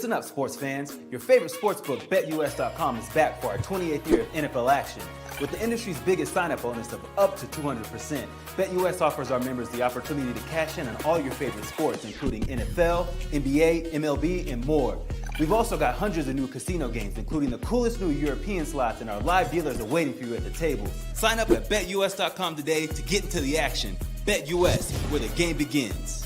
Listen up, sports fans. Your favorite sportsbook, BetUS.com, is back for our 28th year of NFL action. With the industry's biggest sign-up bonus of up to 200%, BetUS offers our members the opportunity to cash in on all your favorite sports, including NFL, NBA, MLB, and more. We've also got hundreds of new casino games, including the coolest new European slots, and our live dealers are waiting for you at the table. Sign up at BetUS.com today to get into the action. BetUS, where the game begins.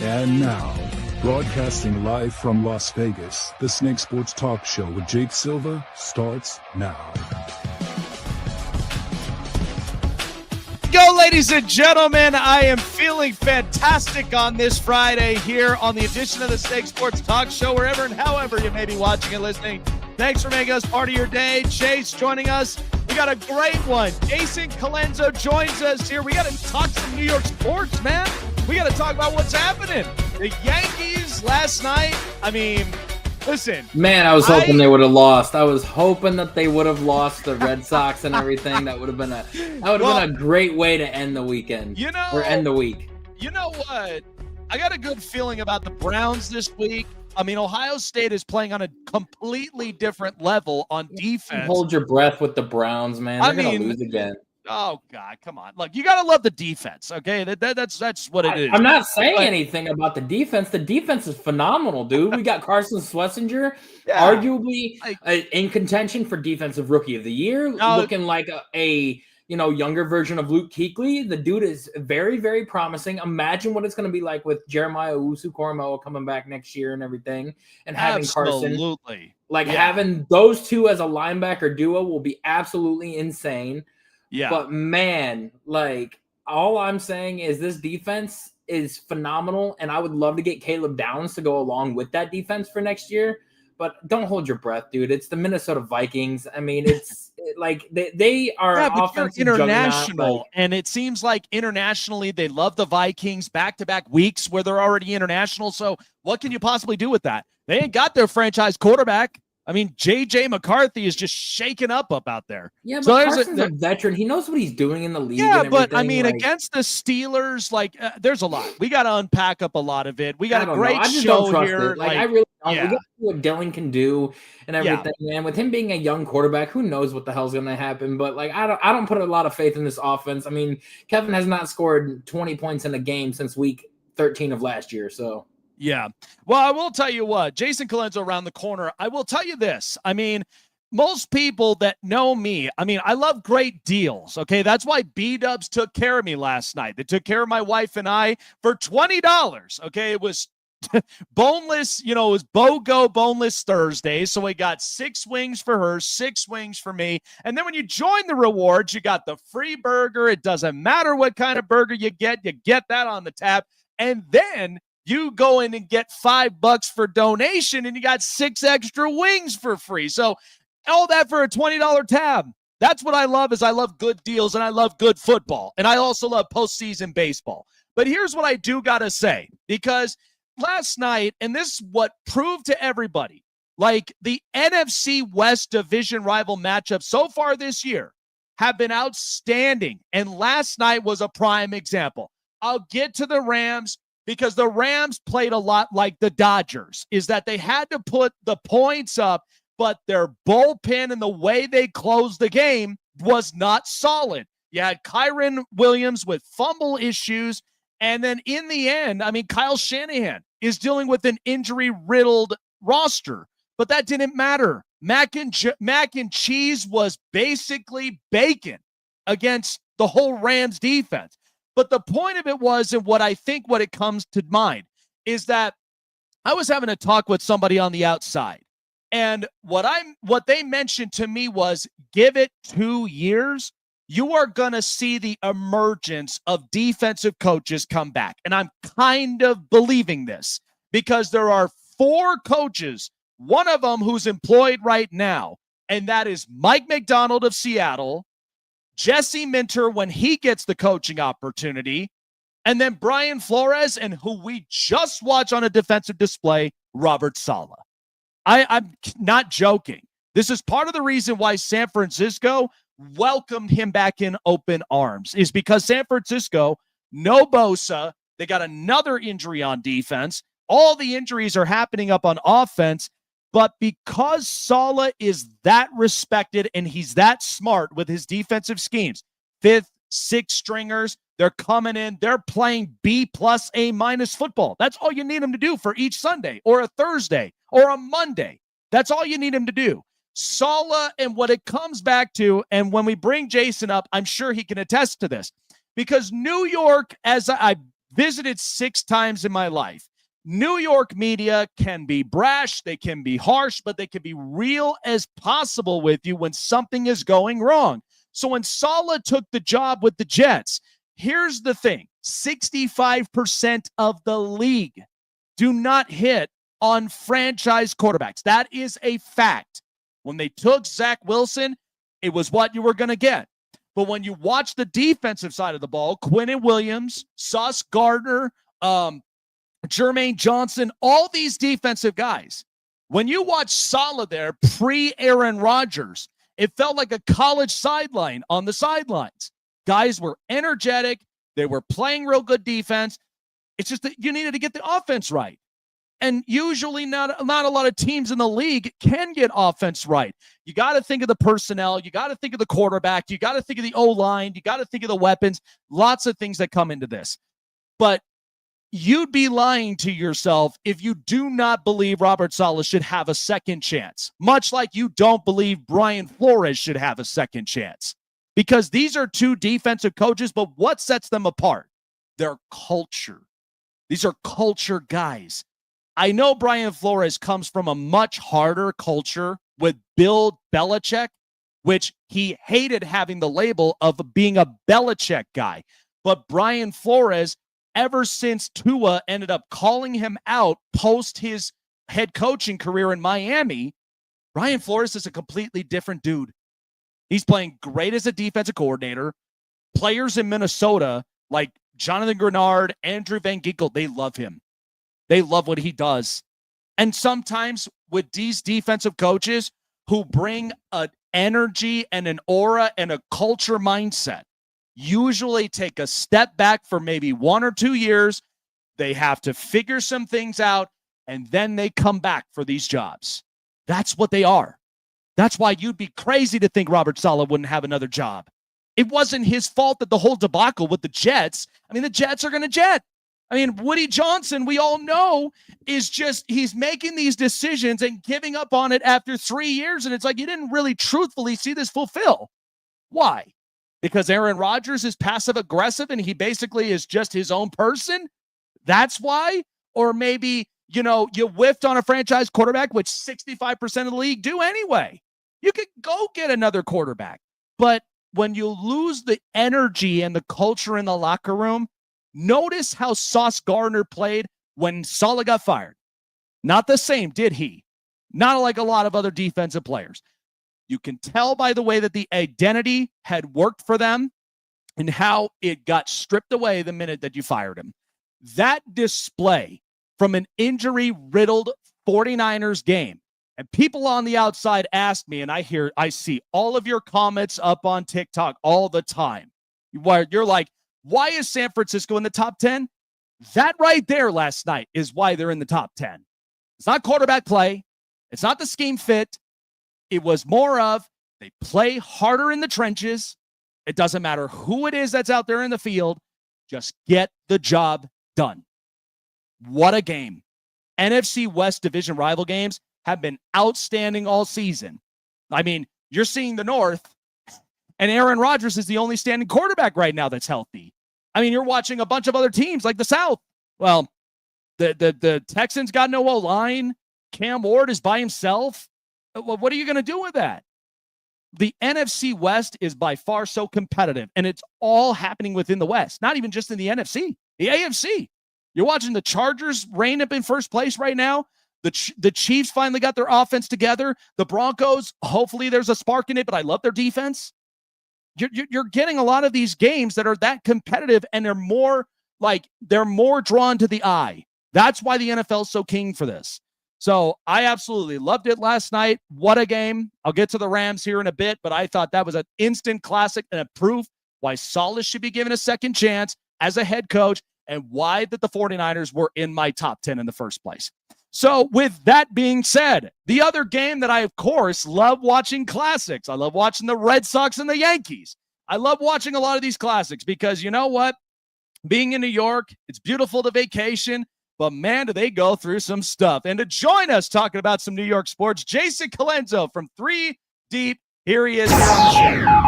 And now, broadcasting live from Las Vegas, the Snake Sports Talk Show with Jake Silva starts now. Go, ladies and gentlemen. I am feeling fantastic on this Friday here on the edition of the Snake Sports Talk Show, wherever and however you may be watching and listening. Thanks for making us part of your day. Chase joining us. We got a great one. Jason Calenzo joins us here. We got to talk some New York sports, man. We got to talk about what's happening. The Yankees last night. I mean, listen. Man, I was hoping they would have lost. I was hoping that they would have lost the Red Sox and everything. That would have been a great way to end the weekend. Or end the week. You know what? I got a good feeling about the Browns this week. I mean, Ohio State is playing on a completely different level on defense. Hold your breath with the Browns, man. They're going to lose again. Oh, God, come on. Look, you got to love the defense, okay? That's what it is. I'm not saying anything about the defense. The defense is phenomenal, dude. We got Carson Schlesinger, arguably in contention for Defensive Rookie of the Year, looking like a younger version of Luke Kuechly. The dude is very, very promising. Imagine what it's going to be like with Jeremiah Owusu-Koramoah coming back next year and everything, and having Carson. Having those two as a linebacker duo will be absolutely insane. Yeah. But man, all I'm saying is this defense is phenomenal, and I would love to get Caleb Downs to go along with that defense for next year. But don't hold your breath, dude. It's the Minnesota Vikings. I mean, it's they are offensive international, and it seems like internationally they love the Vikings back-to-back weeks where they're already international. So what can you possibly do with that? They ain't got their franchise quarterback. I mean, J.J. McCarthy is just shaking up out there. Yeah, but Carson's a veteran. He knows what he's doing in the league. Yeah, but I mean, against the Steelers, there's a lot. We got to unpack up a lot of it. We got a great show here. I really don't. We got to see what Dylan can do and everything, man. With him being a young quarterback, who knows what the hell's going to happen? But I don't put a lot of faith in this offense. I mean, Kevin has not scored 20 points in a game since week 13 of last year, so. Yeah. Well, I will tell you what, Jason Calenzo around the corner. I will tell you this. I mean, most people that know me, I mean, I love great deals. Okay. That's why B-Dubs took care of me last night. They took care of my wife and I for $20. Okay. It was boneless, it was BOGO boneless Thursday. So we got 6 wings for her, 6 wings for me. And then when you join the rewards, you got the free burger. It doesn't matter what kind of burger you get that on the tab. And then you go in and get $5 for donation, and you got 6 extra wings for free. So all that for a $20 tab. That's what I love. Is I love good deals, and I love good football, and I also love postseason baseball. But here's what I do got to say, because last night, and this is what proved to everybody, the NFC West division rival matchups so far this year have been outstanding, and last night was a prime example. I'll get to the Rams, because the Rams played a lot like the Dodgers, is that they had to put the points up, but their bullpen and the way they closed the game was not solid. You had Kyron Williams with fumble issues, and then in the end, I mean, Kyle Shanahan is dealing with an injury-riddled roster, but that didn't matter. Mac and cheese was basically bacon against the whole Rams defense. But the point of it was, and what it comes to mind, is that I was having a talk with somebody on the outside, and what they mentioned to me was, give it 2 years, you are going to see the emergence of defensive coaches come back. And I'm kind of believing this. because there are 4 coaches, one of them who's employed right now, and that is Mike McDonald of Seattle, Jesse Minter when he gets the coaching opportunity, and then Brian Flores, and who we just watched on a defensive display, Robert Saleh. I'm not joking. This is part of the reason why San Francisco welcomed him back in open arms, is because San Francisco, no Bosa, they got another injury on defense. All the injuries are happening up on offense, but because Saleh is that respected and he's that smart with his defensive schemes, 5th, 6th stringers, they're coming in, they're playing B+, A- football. That's all you need them to do for each Sunday or a Thursday or a Monday. That's all you need him to do. Saleh, and what it comes back to, and when we bring Jason up, I'm sure he can attest to this, because New York, as I visited 6 times in my life, New York media can be brash, they can be harsh, but they can be real as possible with you when something is going wrong. So when Saleh took the job with the Jets, here's the thing, 65% of the league do not hit on franchise quarterbacks. That is a fact. When they took Zach Wilson, it was what you were going to get. But when you watch the defensive side of the ball, Quinnen Williams, Sauce Gardner, Jermaine Johnson, all these defensive guys, when you watch Saleh there pre-Aaron Rodgers, it felt like a college sideline on the sidelines. Guys were energetic. They were playing real good defense. It's just that you needed to get the offense right. And usually not a lot of teams in the league can get offense right. You got to think of the personnel. You got to think of the quarterback. You got to think of the O-line. You got to think of the weapons. Lots of things that come into this. But you'd be lying to yourself if you do not believe Robert Saleh should have a second chance, much like you don't believe Brian Flores should have a second chance. Because these are 2 defensive coaches, but what sets them apart? Their culture. These are culture guys. I know Brian Flores comes from a much harder culture with Bill Belichick, which he hated having the label of being a Belichick guy. But Brian Flores, ever since Tua ended up calling him out post his head coaching career in Miami, Brian Flores is a completely different dude. He's playing great as a defensive coordinator. Players in Minnesota like Jonathan Grenard, Andrew Van Ginkel, they love him. They love what he does. And sometimes with these defensive coaches who bring an energy and an aura and a culture mindset, usually take a step back for maybe 1 or 2 years. They have to figure some things out, and then they come back for these jobs. That's what they are. That's why you'd be crazy to think Robert Saleh wouldn't have another job. It wasn't his fault that the whole debacle with the Jets, the Jets are going to jet. Woody Johnson, we all know, is just, he's making these decisions and giving up on it after 3 years, and it's like you didn't really truthfully see this fulfill. Why? Because Aaron Rodgers is passive-aggressive and he basically is just his own person? That's why? Or maybe, you whiffed on a franchise quarterback, which 65% of the league do anyway. You could go get another quarterback. But when you lose the energy and the culture in the locker room, notice how Sauce Gardner played when Saleh got fired. Not the same, did he? Not like a lot of other defensive players. You can tell by the way that the identity had worked for them and how it got stripped away the minute that you fired him. That display from an injury-riddled 49ers game, and people on the outside ask me, and I see all of your comments up on TikTok all the time, where you're like, why is San Francisco in the top 10? That right there last night is why they're in the top 10. It's not quarterback play. It's not the scheme fit. It was more of they play harder in the trenches. It doesn't matter who it is that's out there in the field. Just get the job done. What a game. NFC West division rival games have been outstanding all season. You're seeing the North, and Aaron Rodgers is the only standing quarterback right now that's healthy. You're watching a bunch of other teams like the South. Well, the Texans got no O-line. Cam Ward is by himself. What are you going to do with that? The NFC West is by far so competitive, and it's all happening within the West, not even just in the NFC, the AFC. You're watching the Chargers reign up in first place right now. The Chiefs finally got their offense together. The Broncos, hopefully there's a spark in it, but I love their defense. You're getting a lot of these games that are that competitive, and they're more drawn to the eye. That's why the NFL is so king for this. So I absolutely loved it last night. What a game. I'll get to the Rams here in a bit, but I thought that was an instant classic and a proof why Salas should be given a second chance as a head coach and why that the 49ers were in my top 10 in the first place. So with that being said, the other game that I, of course, love watching classics. I love watching the Red Sox and the Yankees. I love watching a lot of these classics because you know what? Being in New York, it's beautiful to vacation, but man, do they go through some stuff. And to join us talking about some New York sports, Jason Calenzo from 3 Deep. Here he is here on the show.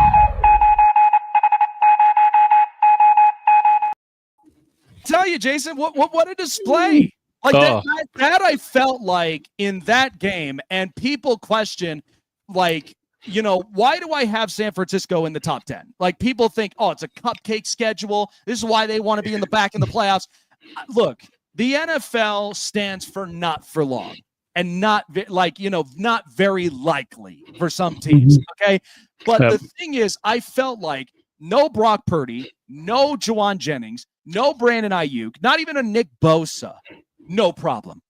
Tell you, Jason, what a display. Like that I felt like in that game, and people question, like, you know, why do I have San Francisco in the top 10? Like, people think, oh, it's a cupcake schedule. This is why they want to be in the back in the playoffs. Look, the NFL stands for not for long and not very likely for some teams, okay? But the thing is, I felt like no Brock Purdy, no Juwan Jennings, no Brandon Ayuk, not even a Nick Bosa. No problem.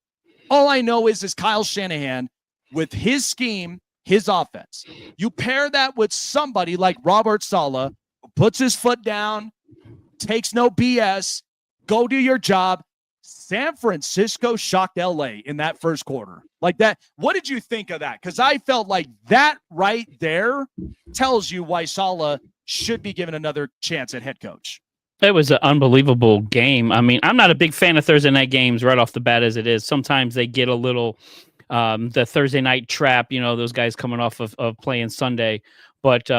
All I know is Kyle Shanahan with his scheme, his offense. You pair that with somebody like Robert Saleh, who puts his foot down, takes no BS, go do your job. San Francisco shocked LA in that first quarter. Like that. What did you think of that? Because I felt like that right there tells you why Saleh should be given another chance at head coach. It was an unbelievable game. I mean, I'm not a big fan of Thursday night games right off the bat as it is. Sometimes they get a little the Thursday night trap, you know, those guys coming off of playing Sunday. But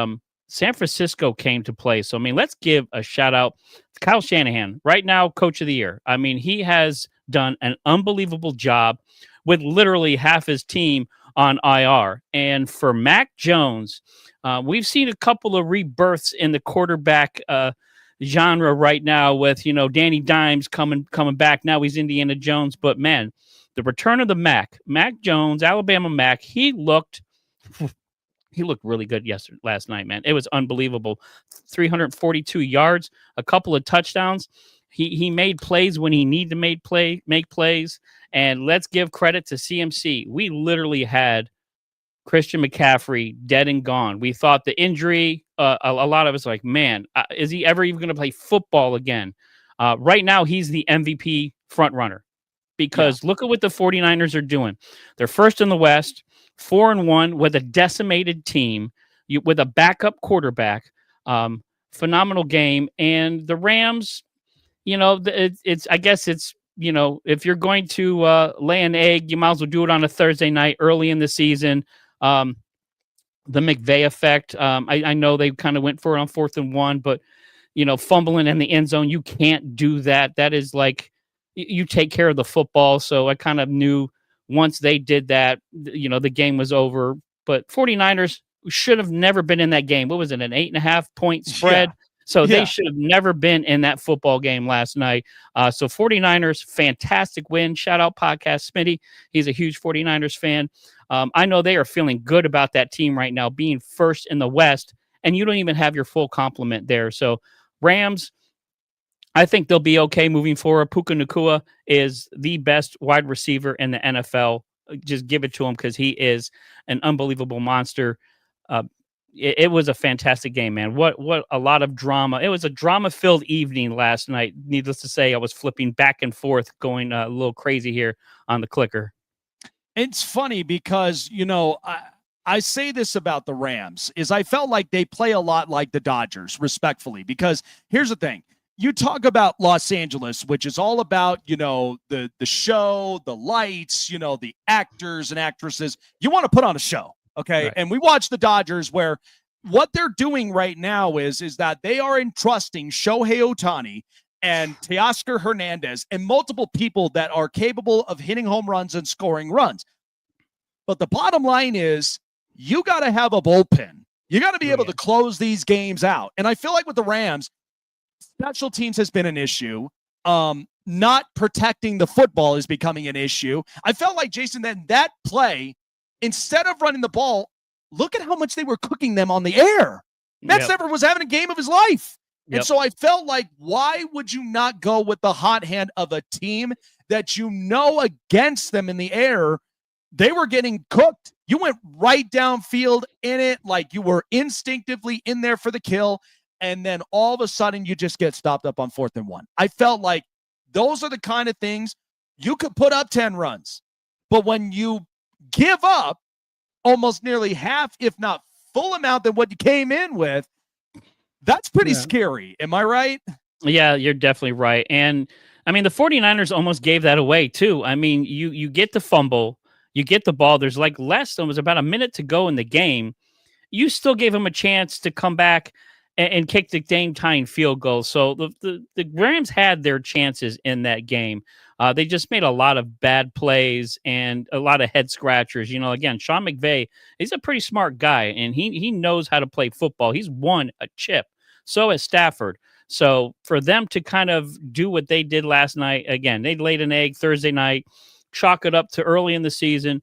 San Francisco came to play. So, I mean, let's give a shout out to Kyle Shanahan, right now, coach of the year. I mean, he has done an unbelievable job with literally half his team on IR. And for Mac Jones, we've seen a couple of rebirths in the quarterback genre right now with, you know, Danny Dimes coming back. Now he's Indiana Jones. But, man, the return of the Mac Jones, Alabama Mac, he looked really good last night, man. It was unbelievable. 342 yards, a couple of touchdowns. He made plays when he needed to make plays. And let's give credit to CMC. We literally had Christian McCaffrey dead and gone. We thought the injury, a lot of us like, man, is he ever even going to play football again? Right now, he's the MVP front runner because look at what the 49ers are doing. They're first in the West, 4-1 with a decimated team, with a backup quarterback. Phenomenal game. And the Rams, you know, I guess it's, you know, if you're going to lay an egg, you might as well do it on a Thursday night early in the season. The McVay effect. I know they kind of went for it on 4th and 1, but, you know, fumbling in the end zone, you can't do that. That is like, you take care of the football. So I kind of knew once they did that, you know, the game was over. But 49ers should have never been in that game. What was it, an 8.5 point spread? Yeah. So they should have never been in that football game last night. So 49ers, fantastic win. Shout out Podcast Smitty. He's a huge 49ers fan. I know they are feeling good about that team right now, being first in the West, and you don't even have your full complement there. So Rams, I think they'll be okay moving forward. Puka Nacua is the best wide receiver in the NFL. Just give it to him because he is an unbelievable monster. It was a fantastic game, man. What a lot of drama. It was a drama-filled evening last night. Needless to say, I was flipping back and forth, going a little crazy here on the clicker. It's funny because, you know, I say this about the Rams is I felt like they play a lot like the Dodgers, respectfully, because here's the thing. You talk about Los Angeles, which is all about, you know, the show, the lights, you know, the actors and actresses. You want to put on a show. Okay. Right. And we watch the Dodgers where what they're doing right now is that they are entrusting Shohei Ohtani and Teoscar Hernandez and multiple people that are capable of hitting home runs and scoring runs. But the bottom line is you got to have a bullpen. You got to be able to close these games out. And I feel like with the Rams, special teams has been an issue. not protecting the football is becoming an issue. I felt like, Jason, that play, instead of running the ball, look at how much they were cooking them on the air. Matt Stafford was having a game of his life. And so I felt like, why would you not go with the hot hand of a team that against them in the air, they were getting cooked? You went right downfield in it, like you were instinctively in there for the kill, and then all of a sudden you just get stopped up on 4th and 1. I felt like those are the kind of things you could put up 10 runs, but when you give up almost nearly half, if not full amount than what you came in with, that's pretty scary. Am I right? Yeah, you're definitely right. And I mean, the 49ers almost gave that away too. I mean, you get the fumble, you get the ball. There's like it was about a minute to go in the game. You still gave them a chance to come back and kick the game-tying field goal. So the Rams had their chances in that game. They just made a lot of bad plays and a lot of head scratchers. You know, again, Sean McVay, he's a pretty smart guy, and he knows how to play football. He's won a chip. So has Stafford. So for them to kind of do what they did last night, again, they laid an egg Thursday night, chalk it up to early in the season,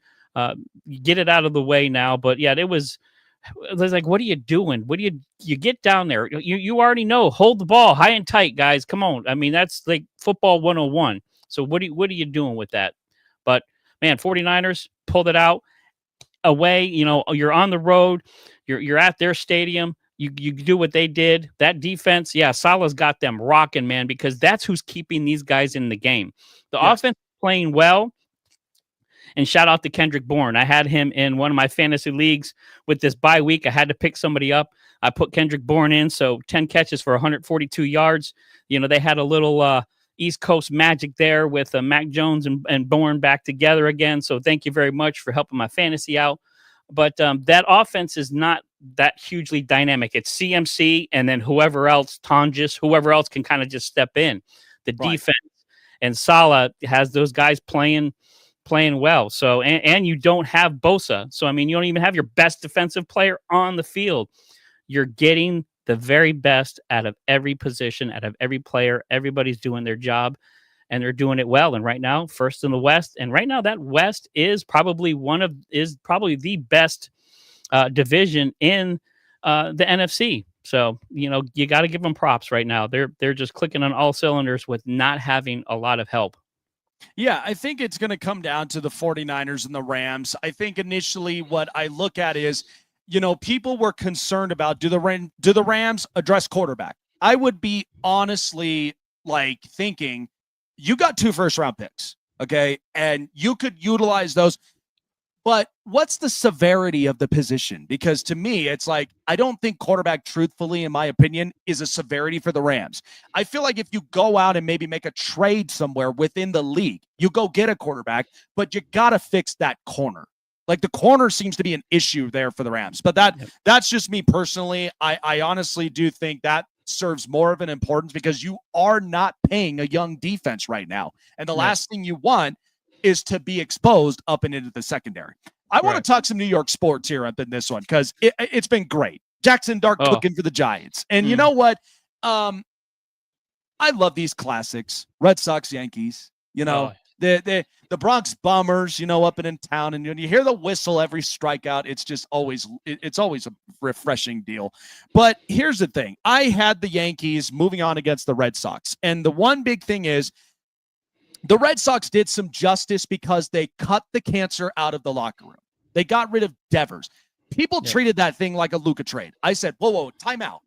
get it out of the way now. But yeah, it was like, what are you doing? What do you get down there? You already know, hold the ball high and tight, guys. Come on. I mean, that's like football 101. So what are you doing with that? But man, 49ers pulled it out away. You know, you're on the road, you're at their stadium. You do what they did. That defense, Salah's got them rocking, man, because that's who's keeping these guys in the game. The offense playing well. And shout out to Kendrick Bourne. I had him in one of my fantasy leagues with this bye week. I had to pick somebody up. I put Kendrick Bourne in, so 10 catches for 142 yards. You know, they had a little East Coast magic there with Mac Jones and Bourne back together again. So thank you very much for helping my fantasy out. But that offense is not that hugely dynamic. It's CMC and then whoever else, Tonjes, whoever else can kind of just step in. The defense. And Salah has those guys playing well. So, and you don't have Bosa. So, I mean, you don't even have your best defensive player on the field. You're getting the very best out of every position, out of every player. Everybody's doing their job and they're doing it well. And right now, first in the West. And right now that West is probably the best division in the NFC. So, you know, you got to give them props right now. They're just clicking on all cylinders with not having a lot of help. Yeah, I think it's going to come down to the 49ers and the Rams. I think initially what I look at is, you know, people were concerned about, do the Rams address quarterback? I would be honestly like thinking, you got 2 first-round picks, okay? And you could utilize those. But what's the severity of the position? Because to me, it's like, I don't think quarterback, truthfully, in my opinion, is a severity for the Rams. I feel like if you go out and maybe make a trade somewhere within the league, you go get a quarterback, but you got to fix that corner. Like the corner seems to be an issue there for the Rams. But that's just me personally. I honestly do think that serves more of an importance because you are not paying a young defense right now. And the last thing you want is to be exposed up and into the secondary. I want to talk some New York sports here up in this one because it's been great. Jackson Dart cooking for the Giants. And you know what? I love these classics. Red Sox, Yankees. You know, the Bronx Bombers, you know, up and in town. And when you hear the whistle every strikeout, it's just always a refreshing deal. But here's the thing. I had the Yankees moving on against the Red Sox. And the one big thing is, the Red Sox did some justice because they cut the cancer out of the locker room. They got rid of Devers. People treated that thing like a Luka trade. I said, whoa, time out.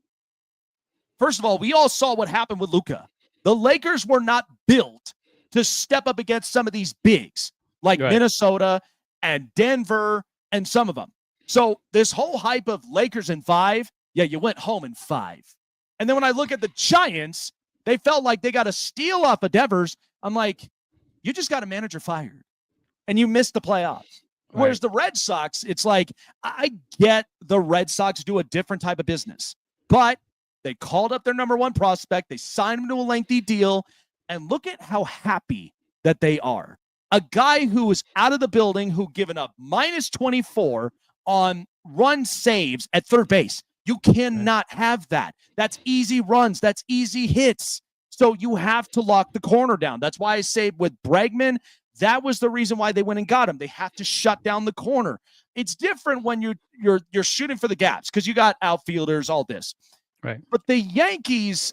First of all, we all saw what happened with Luka. The Lakers were not built to step up against some of these bigs like Minnesota and Denver and some of them. So this whole hype of Lakers in 5, you went home in 5. And then when I look at the Giants, they felt like they got a steal off of Devers. I'm like, you just got a manager fired and you missed the playoffs. Whereas the Red Sox, it's like, I get the Red Sox do a different type of business, but they called up their number 1 prospect. They signed him to a lengthy deal and look at how happy that they are. A guy who was out of the building, who given up minus 24 on run saves at third base. You cannot have that. That's easy runs. That's easy hits. So you have to lock the corner down. That's why I say with Bregman, that was the reason why they went and got him. They have to shut down the corner. It's different when you're shooting for the gaps because you got outfielders, all this. Right. But the Yankees,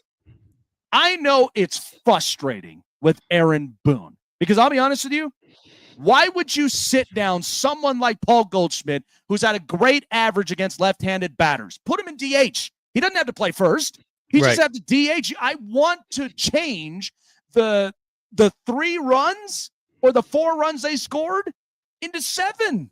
I know it's frustrating with Aaron Boone because I'll be honest with you, why would you sit down someone like Paul Goldschmidt, who's had a great average against left-handed batters? Put him in DH. He doesn't have to play first. He just have to DH. I want to change the 3 runs or the 4 runs they scored into 7.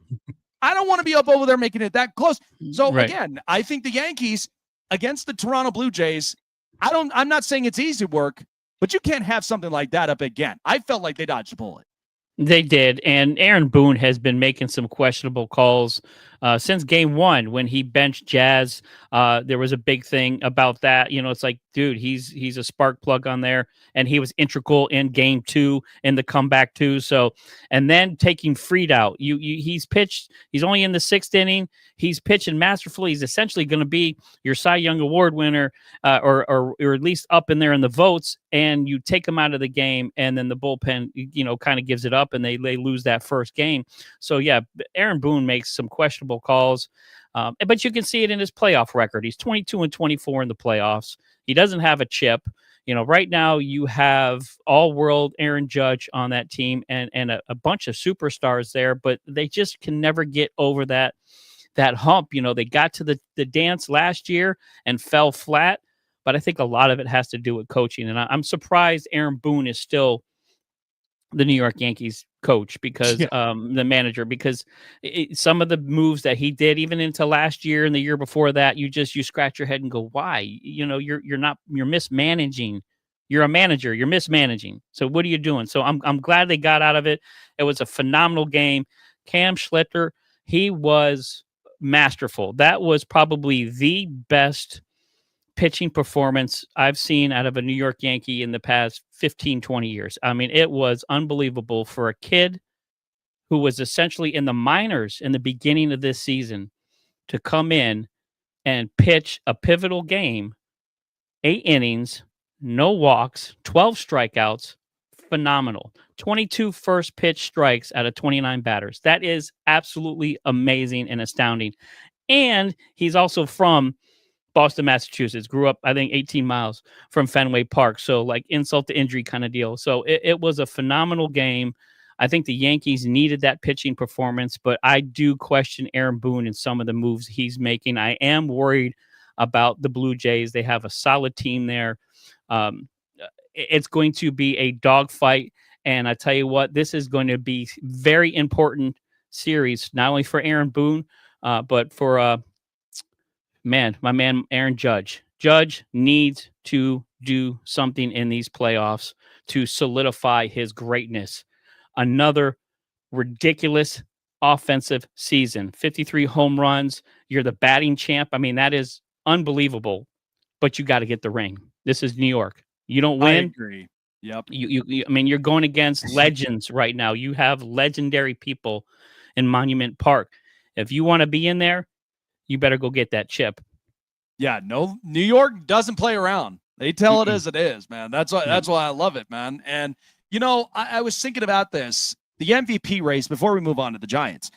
I don't want to be up over there making it that close. So again, I think the Yankees against the Toronto Blue Jays, I'm not saying it's easy work, but you can't have something like that up again. I felt like they dodged a bullet. They did, and Aaron Boone has been making some questionable calls since game 1 when he benched Jazz. There was a big thing about that. You know, it's like, dude, he's a spark plug on there, and he was integral in game 2 in the comeback too. So, and then taking Fried out, he's pitched. He's only in the 6th inning. He's pitching masterfully. He's essentially going to be your Cy Young Award winner, or at least up in there in the votes. And you take him out of the game, and then the bullpen, kind of gives it up, and they lose that first game. So yeah, Aaron Boone makes some questionable calls, but you can see it in his playoff record. He's 22-24 in the playoffs. He doesn't have a chip. Right now you have all-world Aaron Judge on that team and a bunch of superstars there, but they just can never get over that hump. They got to the dance last year and fell flat, but I think a lot of it has to do with coaching. And I'm surprised Aaron Boone is still the New York Yankees coach because the manager, because some of the moves that he did even into last year and the year before that, you scratch your head and go, why? You're mismanaging. You're a manager. You're mismanaging. So what are you doing? So I'm glad they got out of it. It was a phenomenal game. Cam Schlitter, he was masterful. That was probably the best pitching performance I've seen out of a New York Yankee in the past 15, 20 years. I mean, it was unbelievable for a kid who was essentially in the minors in the beginning of this season to come in and pitch a pivotal game, 8 innings, no walks, 12 strikeouts, phenomenal. 22 first pitch strikes out of 29 batters. That is absolutely amazing and astounding. And he's also from Boston, Massachusetts, grew up, I think, 18 miles from Fenway Park. So like insult to injury kind of deal. So it was a phenomenal game. I think the Yankees needed that pitching performance, but I do question Aaron Boone and some of the moves he's making. I am worried about the Blue Jays. They have a solid team there. It's going to be a dogfight. And I tell you what, this is going to be very important series, not only for Aaron Boone, but for my man, Aaron Judge. Judge needs to do something in these playoffs to solidify his greatness. Another ridiculous offensive season. 53 home runs. You're the batting champ. I mean, that is unbelievable, but you got to get the ring. This is New York. You don't win. I agree. Yep. I mean, you're going against legends right now. You have legendary people in Monument Park. If you want to be in there, you better go get that chip. Yeah, no, New York doesn't play around. They tell it as it is, man. That's why I love it, man. And I was thinking about this, the MVP race before we move on to the Giants.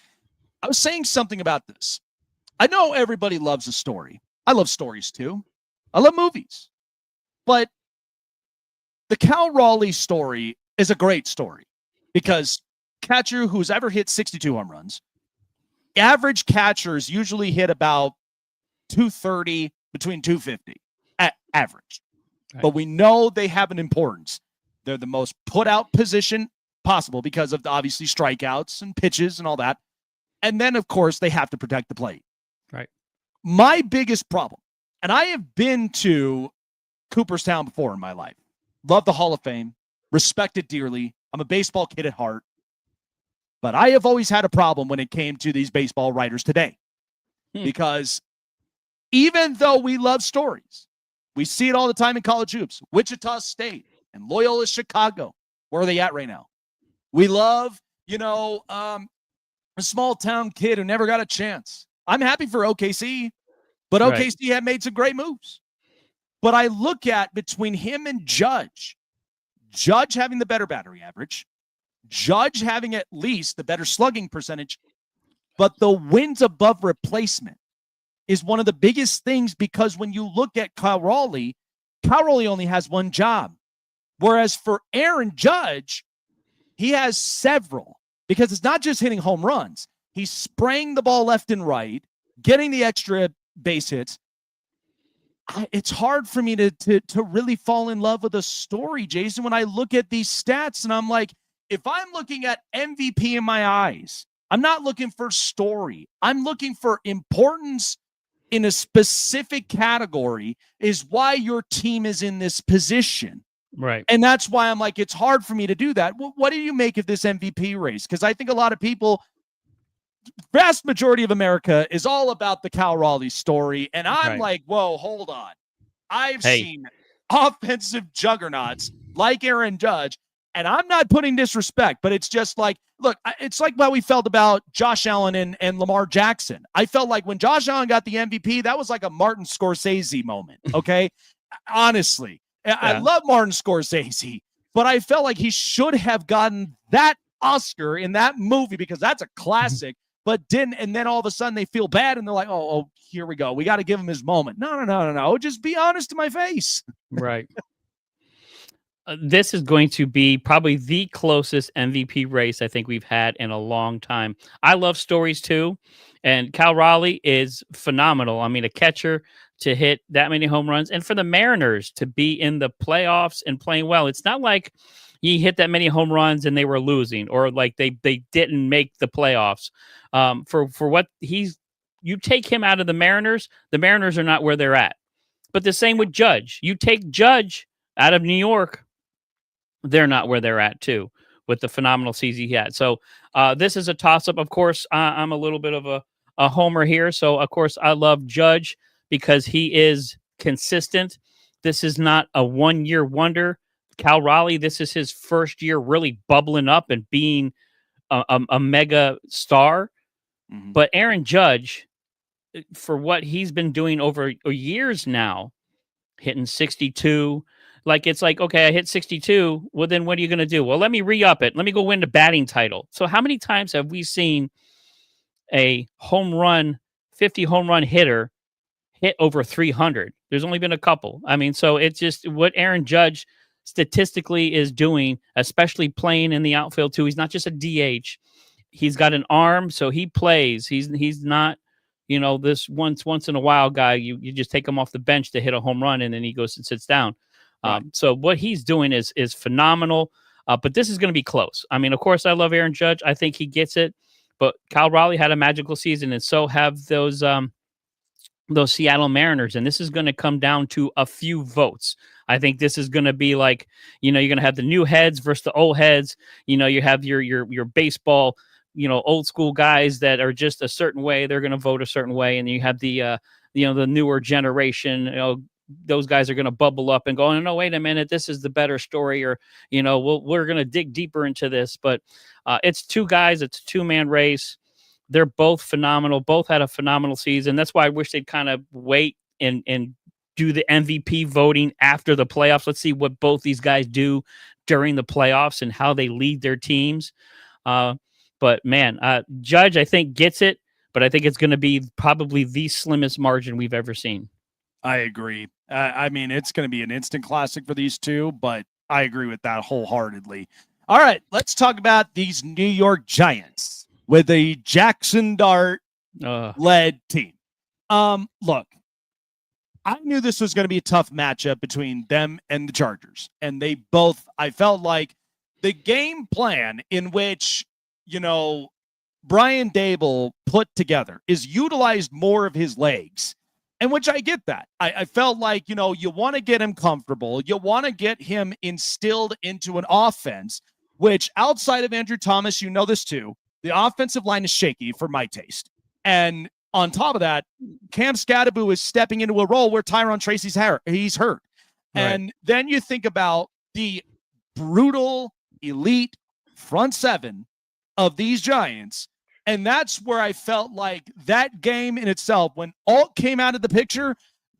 I was saying something about this. I know everybody loves a story. I love stories too. I love movies. But the Cal Raleigh story is a great story because catcher who's ever hit 62 home runs, average catchers usually hit about 230, between 250 at average. Right. But we know they have an importance. They're the most put out position possible because of obviously strikeouts and pitches and all that. And then, of course, they have to protect the plate. Right. My biggest problem, and I have been to Cooperstown before in my life, love the Hall of Fame, respect it dearly. I'm a baseball kid at heart. But I have always had a problem when it came to these baseball writers today. Because even though we love stories, we see it all the time in college hoops. Wichita State and Loyola Chicago. Where are they at right now? We love, a small town kid who never got a chance. I'm happy for OKC, but OKC had made some great moves. But I look at between him and Judge having the better battery average, Judge having at least the better slugging percentage, but the wins above replacement is one of the biggest things, because when you look at Kyle Raleigh only has one job. Whereas for Aaron Judge, he has several, because it's not just hitting home runs. He's spraying the ball left and right, getting the extra base hits. It's hard for me to really fall in love with a story, Jason, when I look at these stats and I'm like, if I'm looking at MVP in my eyes, I'm not looking for story. I'm looking for importance in a specific category is why your team is in this position. Right. And that's why I'm like, it's hard for me to do that. What do you make of this MVP race? Because I think a lot of people, vast majority of America, is all about the Cal Raleigh story. And I'm like, whoa, hold on. I've seen offensive juggernauts like Aaron Judge, and I'm not putting disrespect, but it's just like, look, it's like how we felt about Josh Allen and Lamar Jackson. I felt like when Josh Allen got the MVP, that was like a Martin Scorsese moment, okay? Honestly. Yeah. I love Martin Scorsese, but I felt like he should have gotten that Oscar in that movie because that's a classic, but didn't. And then all of a sudden they feel bad and they're like, oh, here we go. We got to give him his moment. No. Just be honest to my face. Right. This is going to be probably the closest MVP race I think we've had in a long time. I love stories too, and Cal Raleigh is phenomenal. I mean, a catcher to hit that many home runs, and for the Mariners to be in the playoffs and playing well. It's not like he hit that many home runs and they were losing, or like they didn't make the playoffs. For what you take him out of the Mariners are not where they're at. But the same with Judge. You take Judge out of New York, they're not where they're at too, with the phenomenal season he had. So this is a toss-up. Of course, I'm a little bit of a homer here. So, of course, I love Judge because he is consistent. This is not a one-year wonder. Cal Raleigh, this is his first year really bubbling up and being a mega star. Mm-hmm. But Aaron Judge, for what he's been doing over years now, hitting 62, it's like, okay, I hit 62. Well, then what are you going to do? Well, let me re-up it. Let me go win the batting title. So how many times have we seen a 50 home run hitter hit over 300? There's only been a couple. I mean, so it's just what Aaron Judge statistically is doing, especially playing in the outfield too. He's not just a DH. He's got an arm, so he plays. He's not, this once in a while guy. You just take him off the bench to hit a home run and then he goes and sits down. Right. So what he's doing is phenomenal. But this is going to be close. I mean, of course, I love Aaron Judge. I think he gets it. But Kyle Raleigh had a magical season, and so have those Seattle Mariners. And this is going to come down to a few votes. I think this is going to be like, you're going to have the new heads versus the old heads. You have your baseball, old school guys that are just a certain way. They're going to vote a certain way. And you have the newer generation, those guys are going to bubble up and go, oh, no, wait a minute, this is the better story, or, we're going to dig deeper into this. But it's two guys, it's a two-man race. They're both phenomenal. Both had a phenomenal season. That's why I wish they'd kind of wait and do the MVP voting after the playoffs. Let's see what both these guys do during the playoffs and how they lead their teams. But man, Judge, I think, gets it, but I think it's going to be probably the slimmest margin we've ever seen. I agree. I mean, it's going to be an instant classic for these two, but I agree with that wholeheartedly. All right, let's talk about these New York Giants with a Jackson Dart-led team. Look, I knew this was going to be a tough matchup between them and the Chargers, and they both, I felt like the game plan in which, Brian Dable put together is utilized more of his legs. And which I get that. I felt like, you want to get him comfortable. You want to get him instilled into an offense, which outside of Andrew Thomas, this too, the offensive line is shaky for my taste. And on top of that, Cam Scadaboo is stepping into a role where Tyron Tracy's he's hurt. Right. And then you think about the brutal, elite front seven of these Giants. And that's where I felt like that game in itself, when Alt came out of the picture,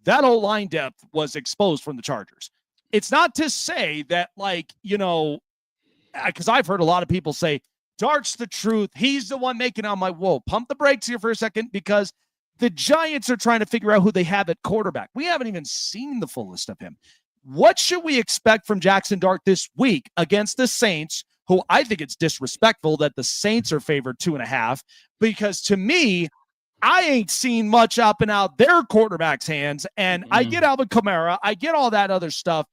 that whole line depth was exposed from the Chargers. It's not to say that, like, because I've heard a lot of people say, Dart's the truth. He's the one making on my whoa. Pump the brakes here for a second, because the Giants are trying to figure out who they have at quarterback. We haven't even seen the fullest of him. What should we expect from Jackson Dart this week against the Saints, who I think it's disrespectful that the Saints are favored 2.5, because to me, I ain't seen much up and out their quarterback's hands. And I get Alvin Kamara. I get all that other stuff.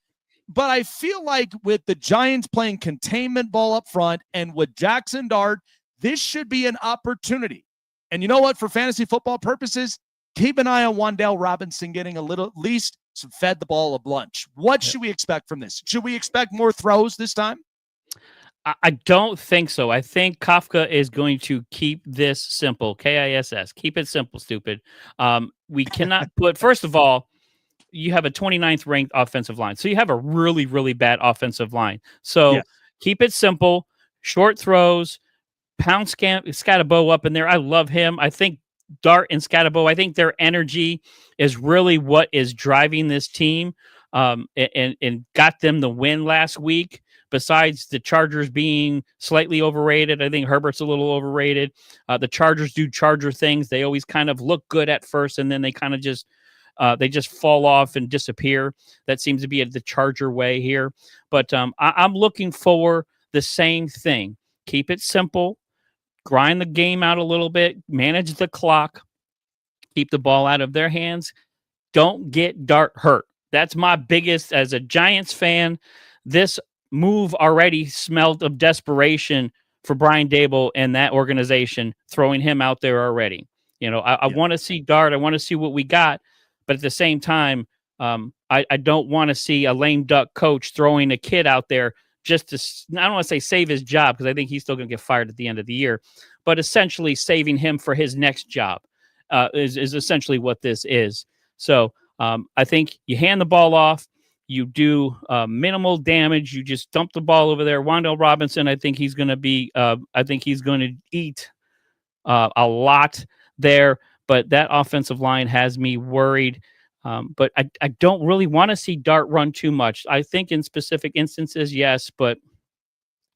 But I feel like with the Giants playing containment ball up front and with Jackson Dart, this should be an opportunity. And you know what? For fantasy football purposes, keep an eye on Wan'Dale Robinson getting at least some fed the ball a lunch. What should we expect from this? Should we expect more throws this time? I don't think so. I think Kafka is going to keep this simple. KISS. Keep it simple, stupid. We cannot put, first of all, you have a 29th ranked offensive line. So you have a really, really bad offensive line. So keep it simple, short throws, pound Scatabo up in there. I love him. I think Dart and Scatabo, I think their energy is really what is driving this team and got them the win last week. Besides the Chargers being slightly overrated, I think Herbert's a little overrated. The Chargers do Charger things. They always kind of look good at first, and then they kind of just fall off and disappear. That seems to be the Charger way here. But I'm looking for the same thing. Keep it simple. Grind the game out a little bit. Manage the clock. Keep the ball out of their hands. Don't get Dart hurt. That's my biggest, as a Giants fan, this move already smelled of desperation for Brian Daboll and that organization, throwing him out there already. I want to see Dart. I want to see what we got. But at the same time, I don't want to see a lame duck coach throwing a kid out there just to, I don't want to say save his job, because I think he's still going to get fired at the end of the year, but essentially saving him for his next job is essentially what this is. So I think you hand the ball off, you do minimal damage, you just dump the ball over there. Wan'Dale Robinson, I think he's going to be, eat a lot there. But that offensive line has me worried. But I don't really want to see Dart run too much. I think in specific instances, yes, but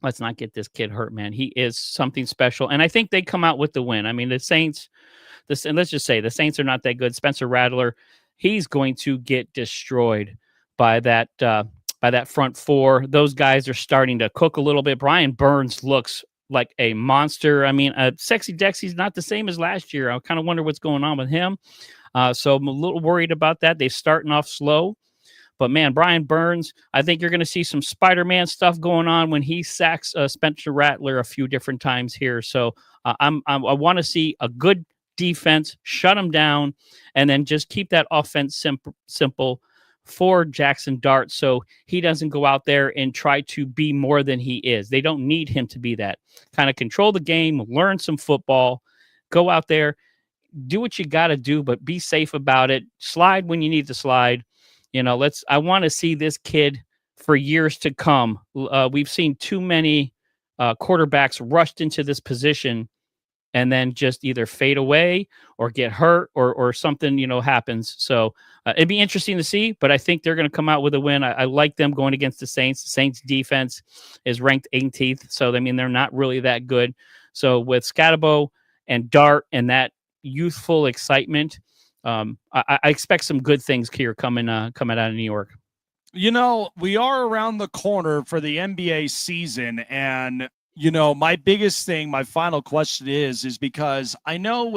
let's not get this kid hurt, man. He is something special. And I think they come out with the win. I mean, the Saints, and let's just say the Saints are not that good. Spencer Rattler, he's going to get destroyed by that front four. Those guys are starting to cook a little bit. Brian Burns looks like a monster. I mean, Sexy Dexy's not the same as last year. I kind of wonder what's going on with him. So I'm a little worried about that. They're starting off slow. But, man, Brian Burns, I think you're going to see some Spider-Man stuff going on when he sacks Spencer Rattler a few different times here. So I want to see a good defense, shut him down, and then just keep that offense simple for Jackson Dart so he doesn't go out there and try to be more than he is. They don't need him to be that. Kind of control the game, learn some football, go out there, do what you got to do, but be safe about it. Slide when you need to slide. I want to see this kid for years to come. We've seen too many quarterbacks rushed into this position and then just either fade away or get hurt or something, happens. So it'd be interesting to see, but I think they're going to come out with a win. I like them going against the Saints. The Saints defense is ranked 18th. So, I mean, they're not really that good. So with Scatabo and Dart and that youthful excitement, I expect some good things here coming out of New York. We are around the corner for the NBA season, and my biggest thing, my final question is because I know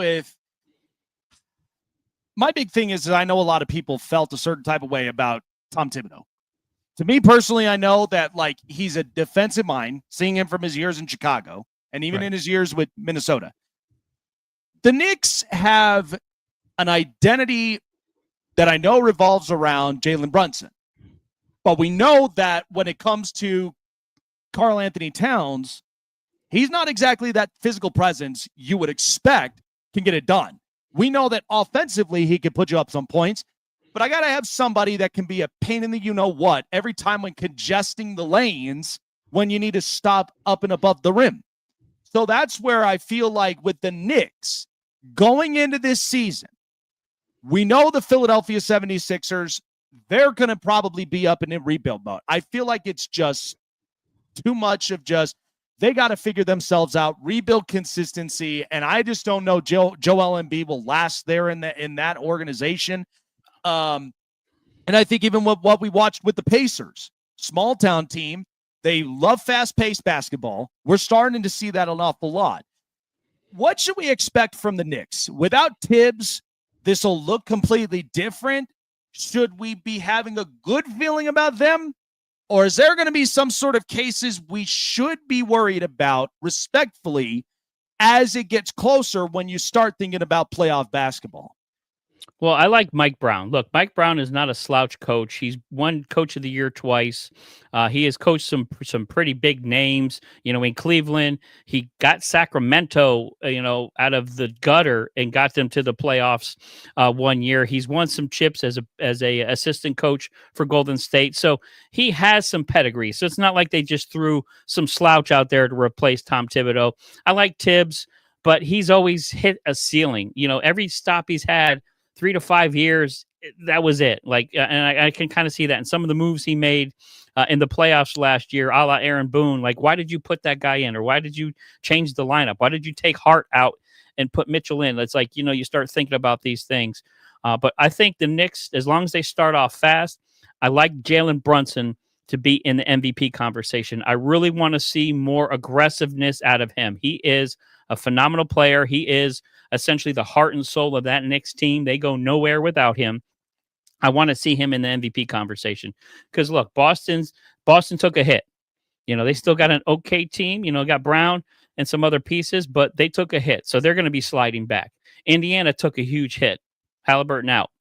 my big thing is that I know a lot of people felt a certain type of way about Tom Thibodeau. To me personally, I know that he's a defensive mind, seeing him from his years in Chicago and even in his years with Minnesota. The Knicks have an identity that I know revolves around Jalen Brunson. But we know that when it comes to Karl Anthony Towns, he's not exactly that physical presence you would expect can get it done. We know that offensively he can put you up some points, but I got to have somebody that can be a pain in the you-know-what every time when congesting the lanes when you need to stop up and above the rim. So that's where I feel like with the Knicks going into this season, We know the Philadelphia 76ers, they're going to probably be up in rebuild mode. I feel like it's just too much of just they got to figure themselves out, rebuild consistency, and I just don't know Joel Embiid will last there in that organization. And I think even what we watched with the Pacers, small town team, they love fast-paced basketball. We're starting to see that an awful lot. What should we expect from the Knicks? Without Tibbs, this will look completely different. Should we be having a good feeling about them? Or is there going to be some sort of cases we should be worried about respectfully as it gets closer when you start thinking about playoff basketball? Well, I like Mike Brown. Look, Mike Brown is not a slouch coach. He's won Coach of the Year twice. He has coached some pretty big names. In Cleveland, he got Sacramento, out of the gutter and got them to the playoffs 1 year. He's won some chips as a assistant coach for Golden State. So he has some pedigree. So it's not like they just threw some slouch out there to replace Tom Thibodeau. I like Tibbs, but he's always hit a ceiling. Every stop he's had, 3 to 5 years, that was it. And I can kind of see that in some of the moves he made in the playoffs last year, a la Aaron Boone. Why did you put that guy in, or why did you change the lineup? Why did you take Hart out and put Mitchell in? It's you start thinking about these things. But I think the Knicks, as long as they start off fast, I like Jalen Brunson to be in the MVP conversation. I really want to see more aggressiveness out of him. He is a phenomenal player. He is essentially the heart and soul of that Knicks team. They go nowhere without him. I want to see him in the MVP conversation because, look, Boston took a hit. They still got an okay team. Got Brown and some other pieces, but they took a hit. So they're going to be sliding back. Indiana took a huge hit. Halliburton out.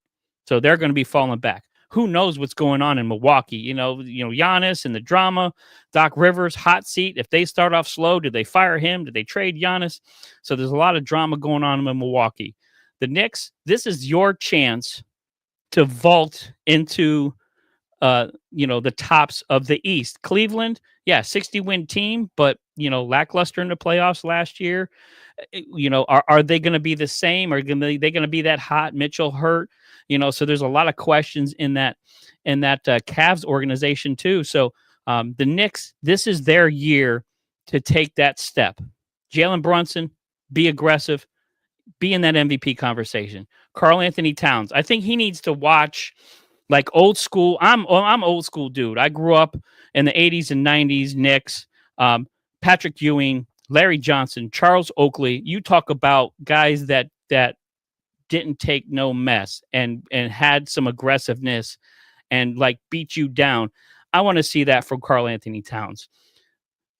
So they're going to be falling back. Who knows what's going on in Milwaukee? Giannis and the drama, Doc Rivers, hot seat. If they start off slow, did they fire him? Did they trade Giannis? So there's a lot of drama going on in Milwaukee. The Knicks, this is your chance to vault into, the tops of the East. Cleveland, 60-win team, but, lackluster in the playoffs last year. Are they going to be the same? Are they going to be that hot? Mitchell hurt? So there's a lot of questions in that Cavs organization too. So the Knicks, this is their year to take that step. Jalen Brunson, be aggressive, be in that MVP conversation. Karl Anthony Towns, I think he needs to watch old school. I'm old school dude. I grew up in the 80s and 90s Knicks. Patrick Ewing, Larry Johnson, Charles Oakley. You talk about guys that didn't take no mess and had some aggressiveness and beat you down. I want to see that from Karl Anthony Towns.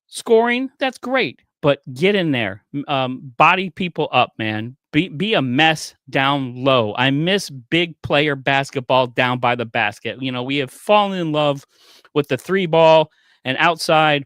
Scoring, that's great, but get in there. Body people up, man. Be a mess down low. I miss big player basketball down by the basket. We have fallen in love with the 3-ball and outside.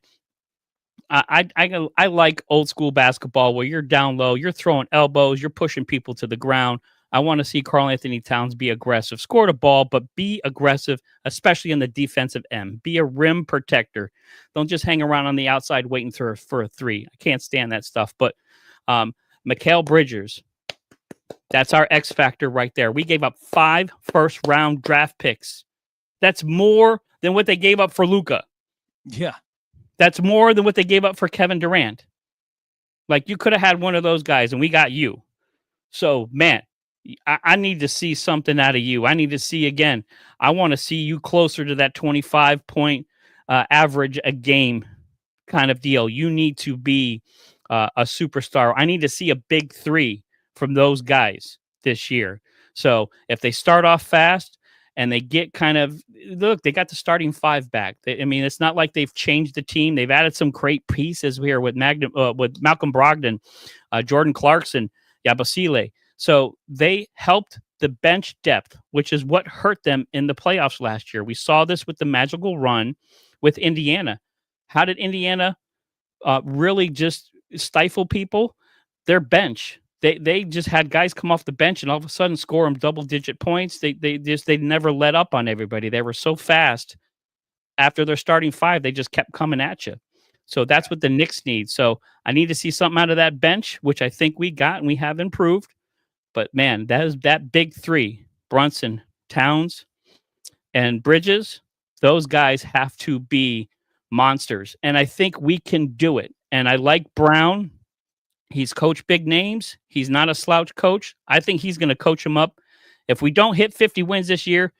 I like old school basketball where you're down low, you're throwing elbows, you're pushing people to the ground. I want to see Karl Anthony Towns be aggressive, score the ball, but be aggressive, especially in the defensive end. Be a rim protector. Don't just hang around on the outside waiting for a three. I can't stand that stuff. But Mikal Bridges, that's our X factor right there. We gave up 5 first-round draft picks. That's more than what they gave up for Luka. Yeah. That's more than what they gave up for Kevin Durant. You could have had one of those guys, and we got you. So, man, I need to see something out of you. I need to see, again, I want to see you closer to that 25-point average a game kind of deal. You need to be a superstar. I need to see a big 3 from those guys this year. So if they start off fast and they get they got the starting 5 back. It's not like they've changed the team. They've added some great pieces here with Malcolm Brogdon, Jordan Clarkson, Yabusele. So they helped the bench depth, which is what hurt them in the playoffs last year. We saw this with the magical run with Indiana. How did Indiana really just stifle people? Their bench. They just had guys come off the bench and all of a sudden score them double-digit points. They never let up on everybody. They were so fast. After their starting 5, they just kept coming at you. So that's what the Knicks need. So I need to see something out of that bench, which I think we got and we have improved. But man, that big three: Brunson, Towns, and Bridges. Those guys have to be monsters, and I think we can do it. And I like Brown. He's coached big names. He's not a slouch coach. I think he's going to coach them up. If we don't hit 50 wins this year,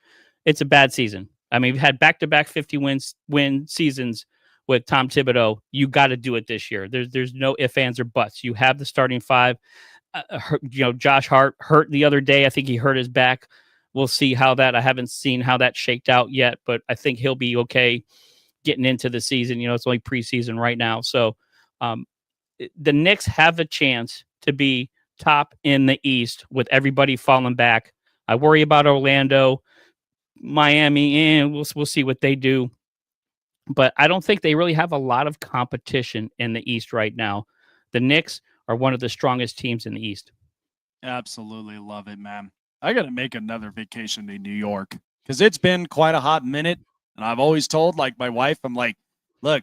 it's a bad season. I mean, we've had back-to-back 50 win seasons with Tom Thibodeau. You got to do it this year. There's no ifs, ands, or buts. You have the starting five. Josh Hart hurt the other day. I think he hurt his back. We'll see how that. I haven't seen how that shaked out yet, but I think he'll be okay getting into the season. It's only preseason right now, so the Knicks have a chance to be top in the East with everybody falling back. I worry about Orlando, Miami, and we'll see what they do. But I don't think they really have a lot of competition in the East right now. The Knicks are one of the strongest teams in the East. Absolutely love it, man. I got to make another vacation to New York because it's been quite a hot minute. And I've always told my wife, I'm like, look,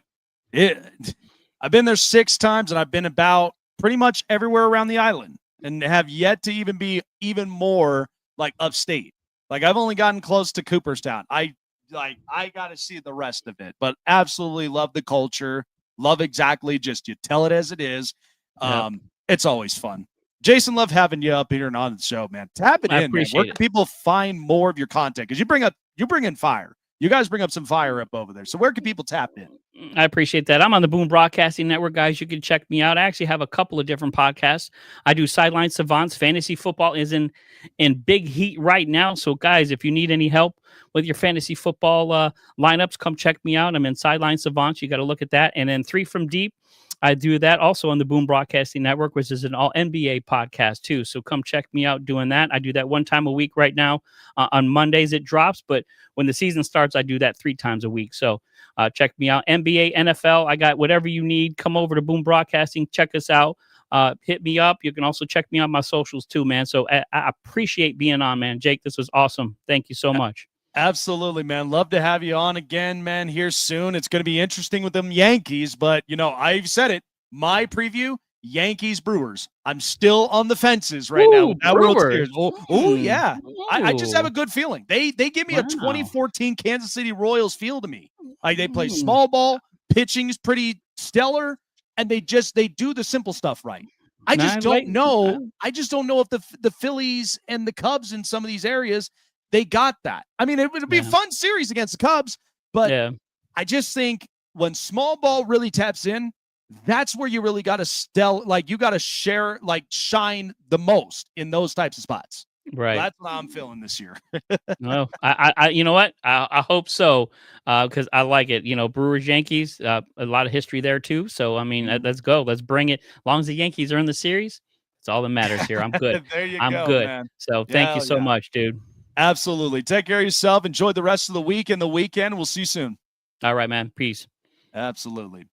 I've been there 6 times and I've been about pretty much everywhere around the island and have yet to even be even more upstate. I've only gotten close to Cooperstown. I got to see the rest of it, but absolutely love the culture. Love exactly just you tell it as it is. Yep. It's always fun. Jason, love having you up here and on the show, man. Tap it in, man. Where can people find more of your content? Because you bring in fire. You guys bring up some fire up over there. So where can people tap in? I appreciate that. I'm on the Boom Broadcasting Network, guys. You can check me out. I actually have a couple of different podcasts. I do Sideline Savants. Fantasy football is in big heat right now. So, guys, if you need any help with your fantasy football lineups, come check me out. I'm in Sideline Savants. You got to look at that. And then 3 from Deep. I do that also on the Boom Broadcasting Network, which is an all NBA podcast too. So come check me out doing that. I do that 1 time a week right now. On Mondays it drops, but when the season starts, I do that 3 times a week. So check me out. NBA, NFL, I got whatever you need. Come over to Boom Broadcasting. Check us out. Hit me up. You can also check me out on my socials too, man. So I appreciate being on, man. Jake, this was awesome. Thank you so much. Absolutely, man. Love to have you on again, man, here soon. It's going to be interesting with them Yankees, but, I've said it. My preview, Yankees Brewers. I'm still on the fences right now with that World Series. Oh, yeah. I just have a good feeling. They give me a 2014 Kansas City Royals feel to me. They play small ball, pitching is pretty stellar, and they do the simple stuff right. I just don't know if the Phillies and the Cubs in some of these areas, they got that. I mean, it would be a fun series against the Cubs, but I just think when small ball really taps in, that's where you really got to you got to shine the most in those types of spots. Right. That's what I'm feeling this year. No, I you know what? I hope so. Because I like it. Brewers, Yankees, a lot of history there too. So, I mean, let's go. Let's bring it. As long as the Yankees are in the series, it's all that matters here. I'm good. There you I'm go, good. Man. So thank you so much, dude. Absolutely. Take care of yourself. Enjoy the rest of the week and the weekend. We'll see you soon. All right, man. Peace. Absolutely.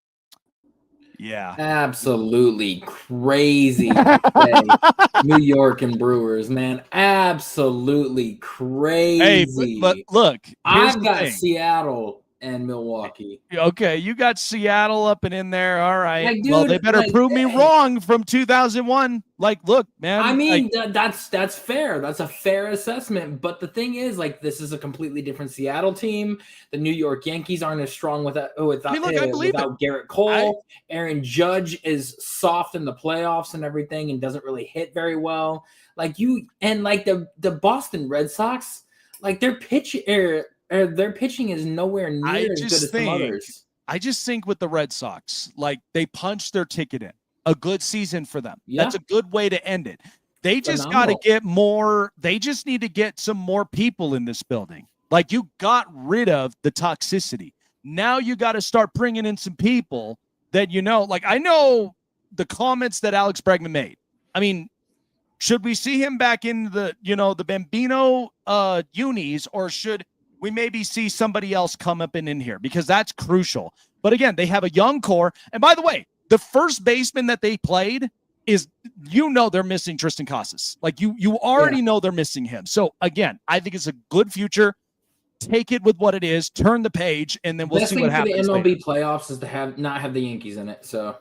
Yeah. Absolutely crazy. New York and Brewers, man. Absolutely crazy. Hey, but look, I've got Seattle and Milwaukee. Okay, you got Seattle up and in there. All right. Dude, well, they better prove me wrong from 2001. Look, man. I mean, that's fair. That's a fair assessment. But the thing is, this is a completely different Seattle team. The New York Yankees aren't as strong without Garrett Cole. Aaron Judge is soft in the playoffs and everything and doesn't really hit very well. The Boston Red Sox, their pitching is nowhere near as good as some others. I just think with the Red Sox, they punched their ticket in. A good season for them. Yeah. That's a good way to end it. They just got to get more. They just need to get some more people in this building. You got rid of the toxicity. Now you got to start bringing in some people that, I know the comments that Alex Bregman made. I mean, should we see him back in the, the Bambino unis, or should we maybe see somebody else come up and in here? Because that's crucial. But again, they have a young core. And by the way, the first baseman that they played is, they're missing Tristan Casas. You already know they're missing him. So again, I think it's a good future. Take it with what it is, turn the page, and then we'll see what happens. The MLB playoffs is to not have the Yankees in it. So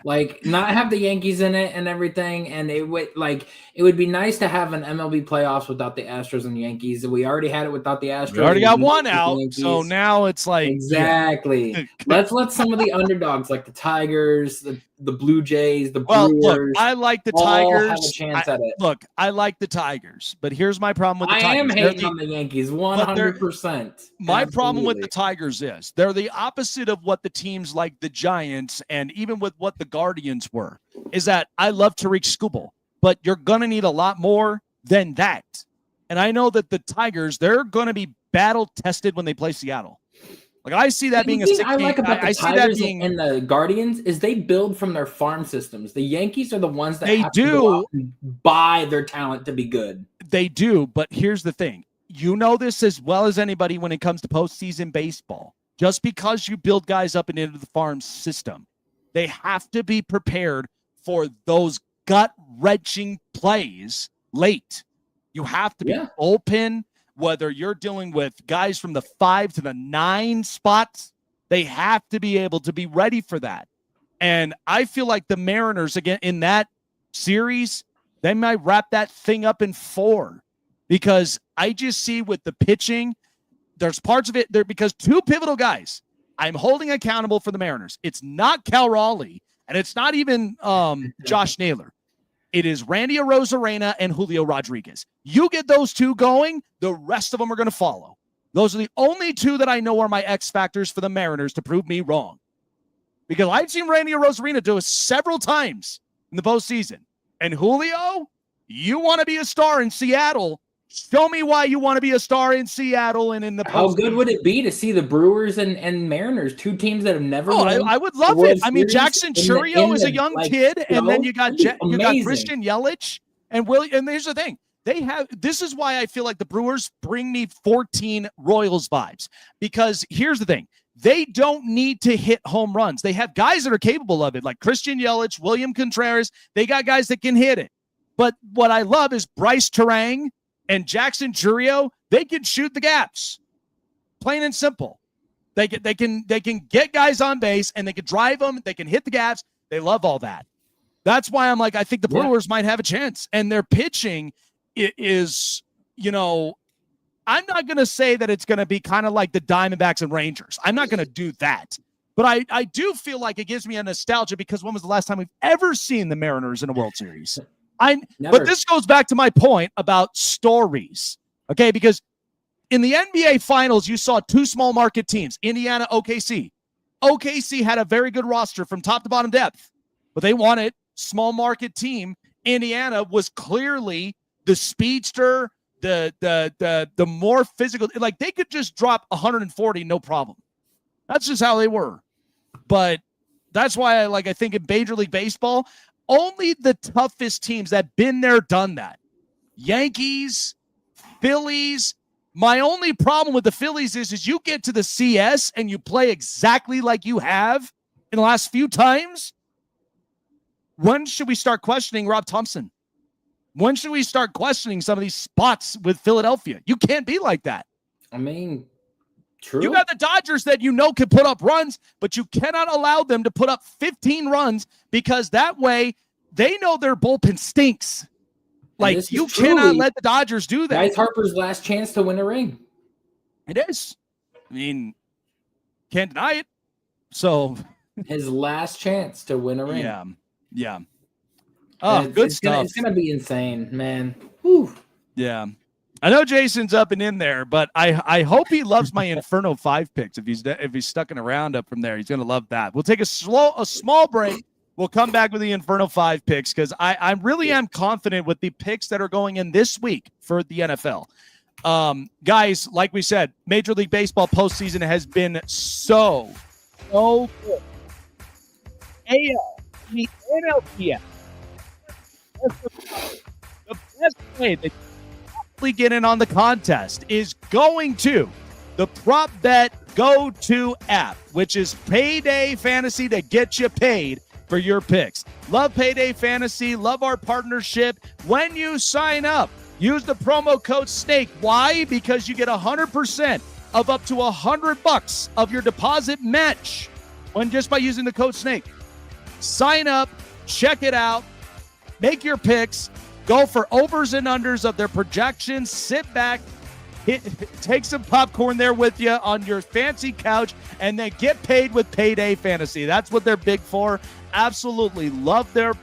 Like, not have the Yankees in it and everything, and it would be nice to have an MLB playoffs without the Astros and Yankees. We already had it without the Astros. We already got one out, so now it's like exactly. Yeah. Let's let some of the underdogs, like the Tigers, the Blue Jays, the Brewers. Look, I like the Tigers. Have a chance at it. Look, I like the Tigers, but here's my problem with the Tigers. I am hating on the Yankees 100%. My problem with the Tigers is they're the opposite of what the teams like the Giants and even with what the Guardians were, is that I love Tariq Skubal, but you're going to need a lot more than that. And I know that the Tigers, they're going to be battle tested when they play Seattle. Like, I see that being a 6 I like about the Tigers and the Guardians is they build from their farm systems. The Yankees are the ones that have to go out and buy their talent to be good. They do, but here's the thing. You know this as well as anybody when it comes to postseason baseball. Just because you build guys up and into the farm system, they have to be prepared for those gut-wrenching plays late. You have to be open, whether you're dealing with guys from the 5 to the 9 spots. They have to be able to be ready for that. And I feel like the Mariners, again, in that series, they might wrap that thing up in 4 because I just see with the pitching, there's parts of it there because 2 pivotal guys I'm holding accountable for the Mariners. It's not Cal Raleigh, and it's not even Josh Naylor. It is Randy Arozarena and Julio Rodriguez. You get those 2 going, the rest of them are going to follow. Those are the only 2 that I know are my X factors for the Mariners to prove me wrong. Because I've seen Randy Arozarena do it several times in the postseason. And Julio, you want to be a star in Seattle. Show me why you want to be a star in Seattle and in the postseason. How good would it be to see the Brewers and Mariners, 2 teams that have never won? I would love it. I mean, Jackson Churio is a young kid, and then you got Christian Yelich and Willie. And here's the thing. This is why I feel like the Brewers bring me 14 Royals vibes. Because here's the thing. They don't need to hit home runs. They have guys that are capable of it, like Christian Yelich, William Contreras. They got guys that can hit it. But what I love is Bryce Terang and Jackson Churio, they can shoot the gaps. Plain and simple. They can get guys on base, and they can drive them. They can hit the gaps. They love all that. That's why I'm like, I think the Brewers might have a chance. And their pitching is, I'm not going to say that it's going to be kind of like the Diamondbacks and Rangers. I'm not going to do that. But I do feel like it gives me a nostalgia because when was the last time we've ever seen the Mariners in a World Series? But this goes back to my point about stories, okay? Because in the NBA Finals, you saw 2 small market teams, Indiana, OKC. OKC had a very good roster from top to bottom depth, but they wanted small market team. Indiana was clearly the speedster, the more physical. Like, they could just drop 140, no problem. That's just how they were. But that's why I think in Major League Baseball, only the toughest teams that been there, done that. Yankees, Phillies. My only problem with the Phillies is you get to the CS and you play exactly like you have in the last few times. When should we start questioning Rob Thompson? When should we start questioning some of these spots with Philadelphia? You can't be like that. I mean, true. You got the Dodgers that can put up runs, but you cannot allow them to put up 15 runs because that way they know their bullpen stinks. Like, you cannot let the Dodgers do that. Bryce Harper's last chance to win a ring. It is. I mean, can't deny it. So his last chance to win a ring. Yeah. Oh, good stuff. It's gonna be insane, man. Whew. Yeah. I know Jason's up and in there, but I hope he loves my Inferno 5 picks. If he's stucking around up from there, he's gonna love that. We'll take a small break. We'll come back with the Inferno 5 picks because I really am confident with the picks that are going in this week for the NFL. Guys, like we said, Major League Baseball postseason has been so good. AL, the NLCS. The best way that you get in on the contest is going to the Prop Bet Go-To app, which is Payday Fantasy to get you paid for your picks. Love Payday Fantasy. Love our partnership. When you sign up, use the promo code SNAKE. Why? Because you get 100% of up to $100 of your deposit match just by using the code SNAKE. Sign up, check it out, make your picks, go for overs and unders of their projections, sit back, take some popcorn there with you on your fancy couch, and then get paid with Payday Fantasy. That's what they're big for. Absolutely love their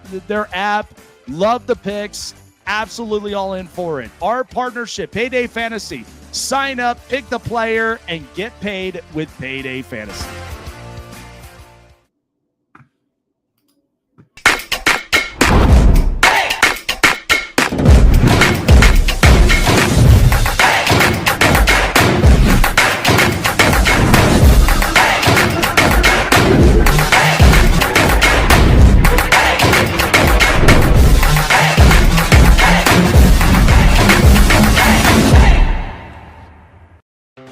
app, love the picks, absolutely all in for it. Our partnership, Payday Fantasy. Sign up, pick the player, and get paid with Payday Fantasy.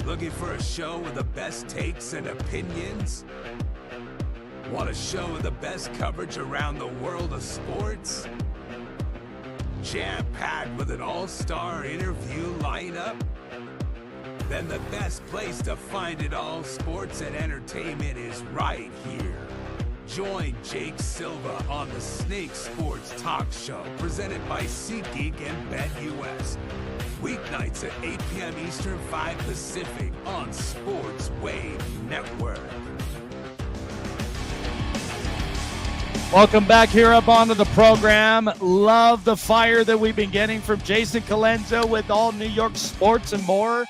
Looking for a show with the best takes and opinions? Want a show with the best coverage around the world of sports? Jam-packed with an all-star interview lineup? Then the best place to find it all, sports and entertainment, is right here. Join Jake Silva on the Snake Sports Talk Show, presented by SeatGeek and BetUS. Weeknights at 8 p.m. Eastern, 5 Pacific on Sports Wave Network. Welcome back here up onto the program. Love the fire that we've been getting from Jason Calenzo with all New York sports and more.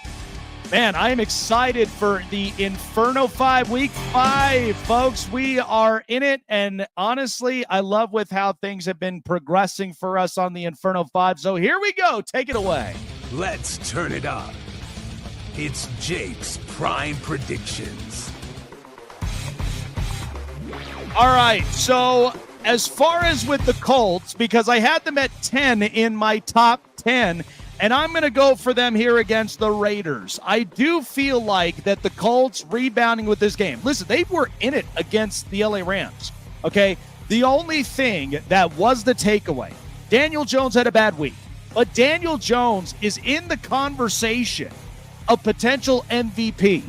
Man, I am excited for the Inferno 5, Week 5, folks. We are in it, and honestly, I love with how things have been progressing for us on the Inferno 5. So here we go. Take it away. Let's turn it up. It's Jake's Prime Predictions. All right, so as far as with the Colts, because I had them at 10 in my top 10, and I'm going to go for them here against the Raiders. I do feel like that the Colts rebounding with this game. Listen, they were in it against the LA Rams, okay? The only thing that was the takeaway, Daniel Jones had a bad week, but Daniel Jones is in the conversation of potential MVP.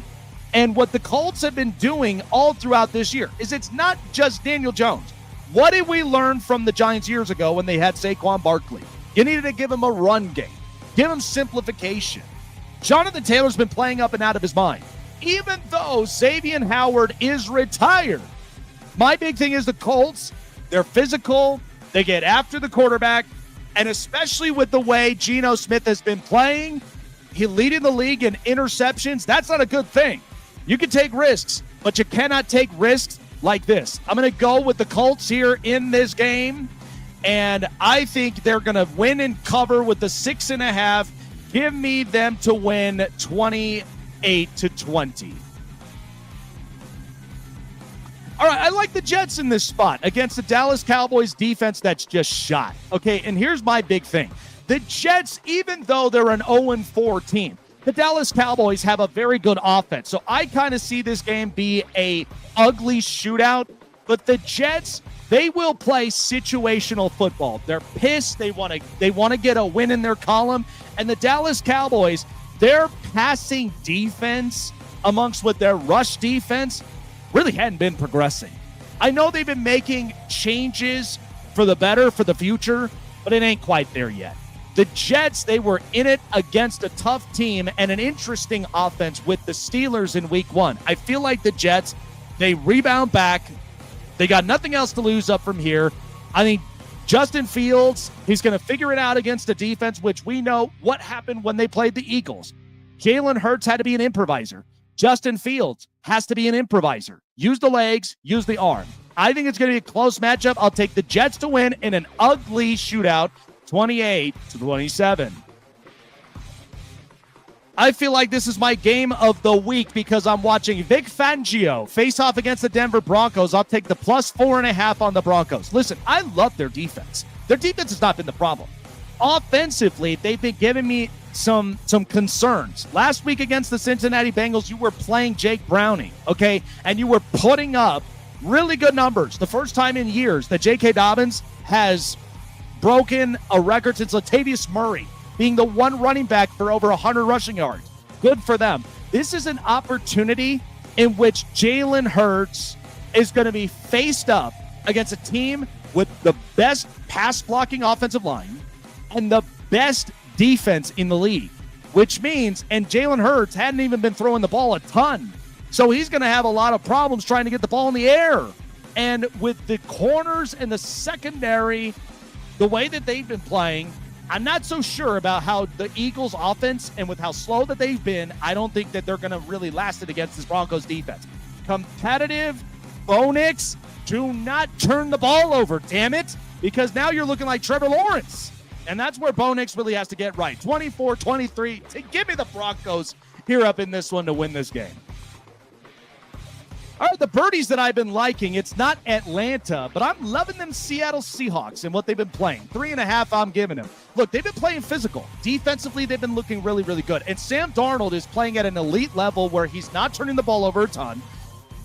And what the Colts have been doing all throughout this year is it's not just Daniel Jones. What did we learn from the Giants years ago when they had Saquon Barkley? You needed to give him a run game. Give him simplification. Jonathan Taylor's been playing up and out of his mind. Even though Xavier Howard is retired, my big thing is the Colts, they're physical, they get after the quarterback, and especially with the way Geno Smith has been playing, he leading the league in interceptions. That's not a good thing. You can take risks, but you cannot take risks like this. I'm going to go with the Colts here in this game. And I think they're going to win and cover with the 6.5. Give me them to win 28-20. All right, I like the Jets in this spot against the Dallas Cowboys defense that's just shot. Okay, and here's my big thing. The Jets, even though they're an 0-4 team, the Dallas Cowboys have a very good offense. So I kind of see this game be a ugly shootout. But the Jets, they will play situational football. They're pissed. They want to get a win in their column. And the Dallas Cowboys, their passing defense amongst with their rush defense really hadn't been progressing. I know they've been making changes for the better, for the future, but it ain't quite there yet. The Jets, they were in it against a tough team and an interesting offense with the Steelers in Week 1. I feel like the Jets, they rebound back. They got nothing else to lose up from here. I think Justin Fields, he's going to figure it out against a defense, which we know what happened when they played the Eagles. Jalen Hurts had to be an improviser. Justin Fields has to be an improviser. Use the legs, use the arm. I think it's going to be a close matchup. I'll take the Jets to win in an ugly shootout, 28-27. I feel like this is my game of the week because I'm watching Vic Fangio face off against the Denver Broncos. I'll take the plus 4.5 on the Broncos. Listen, I love their defense. Their defense has not been the problem. Offensively, they've been giving me some concerns. Last week against the Cincinnati Bengals, you were playing Jake Browning, okay? And you were putting up really good numbers. The first time in years that J.K. Dobbins has broken a record since Latavius Murray being the one running back for over 100 rushing yards. Good for them. This is an opportunity in which Jalen Hurts is going to be faced up against a team with the best pass blocking offensive line and the best defense in the league, which means, and Jalen Hurts hadn't even been throwing the ball a ton. So he's going to have a lot of problems trying to get the ball in the air. And with the corners and the secondary, the way that they've been playing, I'm not so sure about how the Eagles offense, and with how slow that they've been, I don't think that they're going to really last it against this Broncos defense. Competitive, Bo Nix, do not turn the ball over, damn it, because now you're looking like Trevor Lawrence. And that's where Bo Nix really has to get right. 24-23, to give me the Broncos here up in this one to win this game. All right, the birdies that I've been liking, it's not Atlanta, but I'm loving them Seattle Seahawks and what they've been playing. 3.5 I'm giving them. Look, they've been playing physical. Defensively, they've been looking really, really good. And Sam Darnold is playing at an elite level where he's not turning the ball over a ton.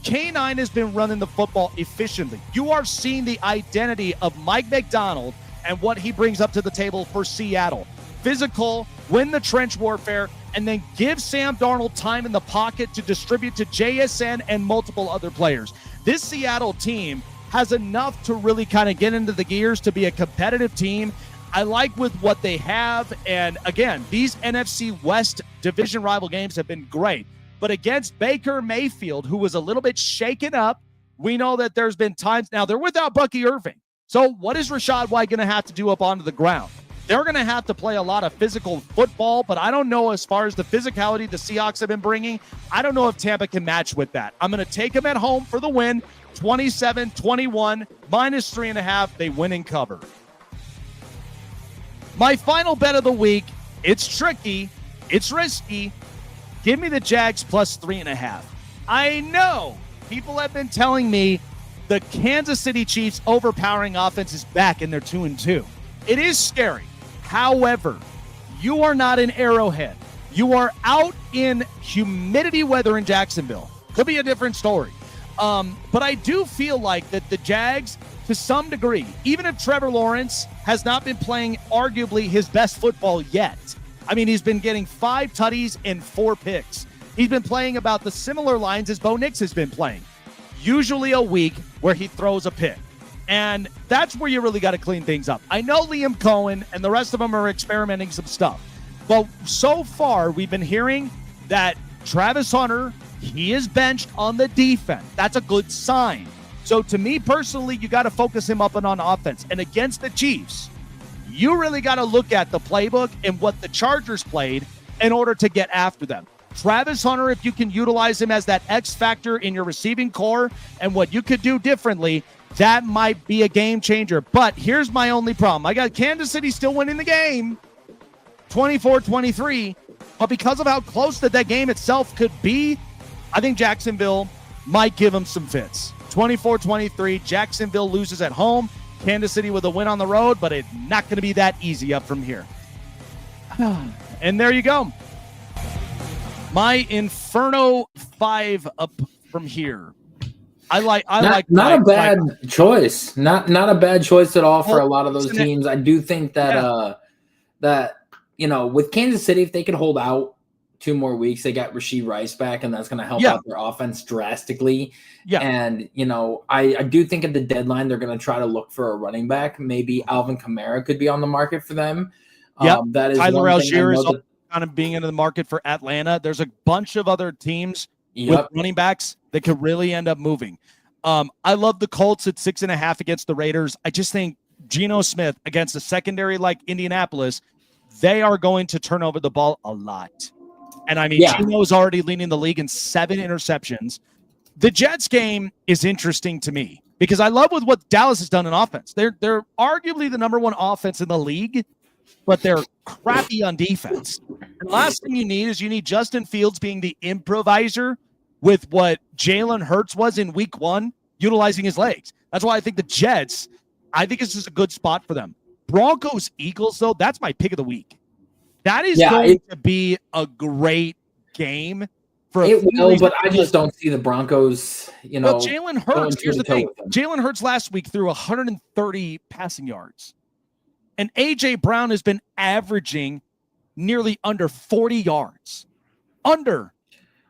K9 has been running the football efficiently. You are seeing the identity of Mike McDonald and what he brings up to the table for Seattle. Physical, win the trench warfare, and then give Sam Darnold time in the pocket to distribute to JSN and multiple other players. This Seattle team has enough to really kind of get into the gears to be a competitive team. I like with what they have. And again, these NFC West division rival games have been great. But against Baker Mayfield, who was a little bit shaken up, we know that there's been times now they're without Bucky Irving. So what is Rachaad White going to have to do up onto the ground? They're going to have to play a lot of physical football, but I don't know as far as the physicality the Seahawks have been bringing. I don't know if Tampa can match with that. I'm going to take them at home for the win, 27-21, -3.5. They win and cover. My final bet of the week, it's tricky, it's risky. Give me the Jags plus 3.5. I know people have been telling me the Kansas City Chiefs' overpowering offense is back and they're 2-2. It is scary. However, you are not in Arrowhead. You are out in humidity weather in Jacksonville. Could be a different story. But I do feel like that the Jags, to some degree, even if Trevor Lawrence has not been playing arguably his best football yet. I mean, he's been getting 5 tutties and 4 picks. He's been playing about the similar lines as Bo Nix has been playing. Usually a week where he throws a pick. And that's where you really got to clean things up. I know Liam Cohen and the rest of them are experimenting some stuff. But so far, we've been hearing that Travis Hunter, he is benched on the defense. That's a good sign. So to me personally, you got to focus him up and on offense. And against the Chiefs, you really got to look at the playbook and what the Chargers played in order to get after them. Travis Hunter, if you can utilize him as that X factor in your receiving core and what you could do differently, that might be a game changer. But here's my only problem. I got Kansas City still winning the game, 24-23. But because of how close that game itself could be, I think Jacksonville might give them some fits. 24-23, Jacksonville loses at home. Kansas City with a win on the road, but it's not going to be that easy up from here. And there you go. My Inferno 5 up from here. Not a bad choice. Not a bad choice at all for a lot of those teams. I do think that with Kansas City, if they could hold out 2 more weeks, they got Rashee Rice back, and that's going to help out their offense drastically. Yeah. And I do think at the deadline they're going to try to look for a running back. Maybe Alvin Kamara could be on the market for them. That is Tyler Algier is kind of being into the market for Atlanta. There's a bunch of other teams with running backs that could really end up moving. I love the Colts at 6.5 against the Raiders. I just think Geno Smith against a secondary like Indianapolis, they are going to turn over the ball a lot. And I mean, Geno's already leading the league in 7 interceptions. The Jets game is interesting to me because I love with what Dallas has done in offense. They're arguably the number 1 offense in the league, but they're crappy on defense. And the last thing you need Justin Fields being the improviser with what Jalen Hurts was in week 1, utilizing his legs. That's why I think the Jets, I think this is a good spot for them. Broncos, Eagles, though, that's my pick of the week. That is going to be a great game. But I just don't see the Broncos, Well, Jalen Hurts, here's the thing. Jalen Hurts last week threw 130 passing yards. And A.J. Brown has been averaging nearly under 40 yards. Under.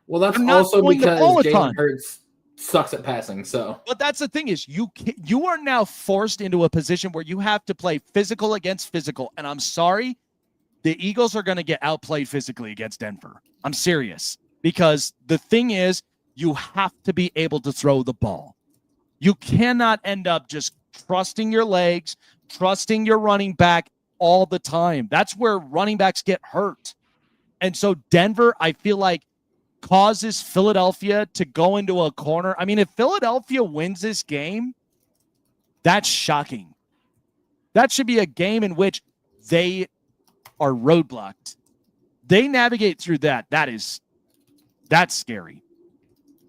Well, that's also because Jalen Hurts sucks at passing. So, but that's the thing is you are now forced into a position where you have to play physical against physical. And I'm sorry, the Eagles are going to get outplayed physically against Denver. I'm serious, because the thing is, you have to be able to throw the ball. You cannot end up just trusting your legs, trusting your running back all the time. That's where running backs get hurt. And so Denver, I feel like, causes Philadelphia to go into a corner. I mean, if Philadelphia wins this game, that's shocking. That should be a game in which they are roadblocked. They navigate through that. That's scary.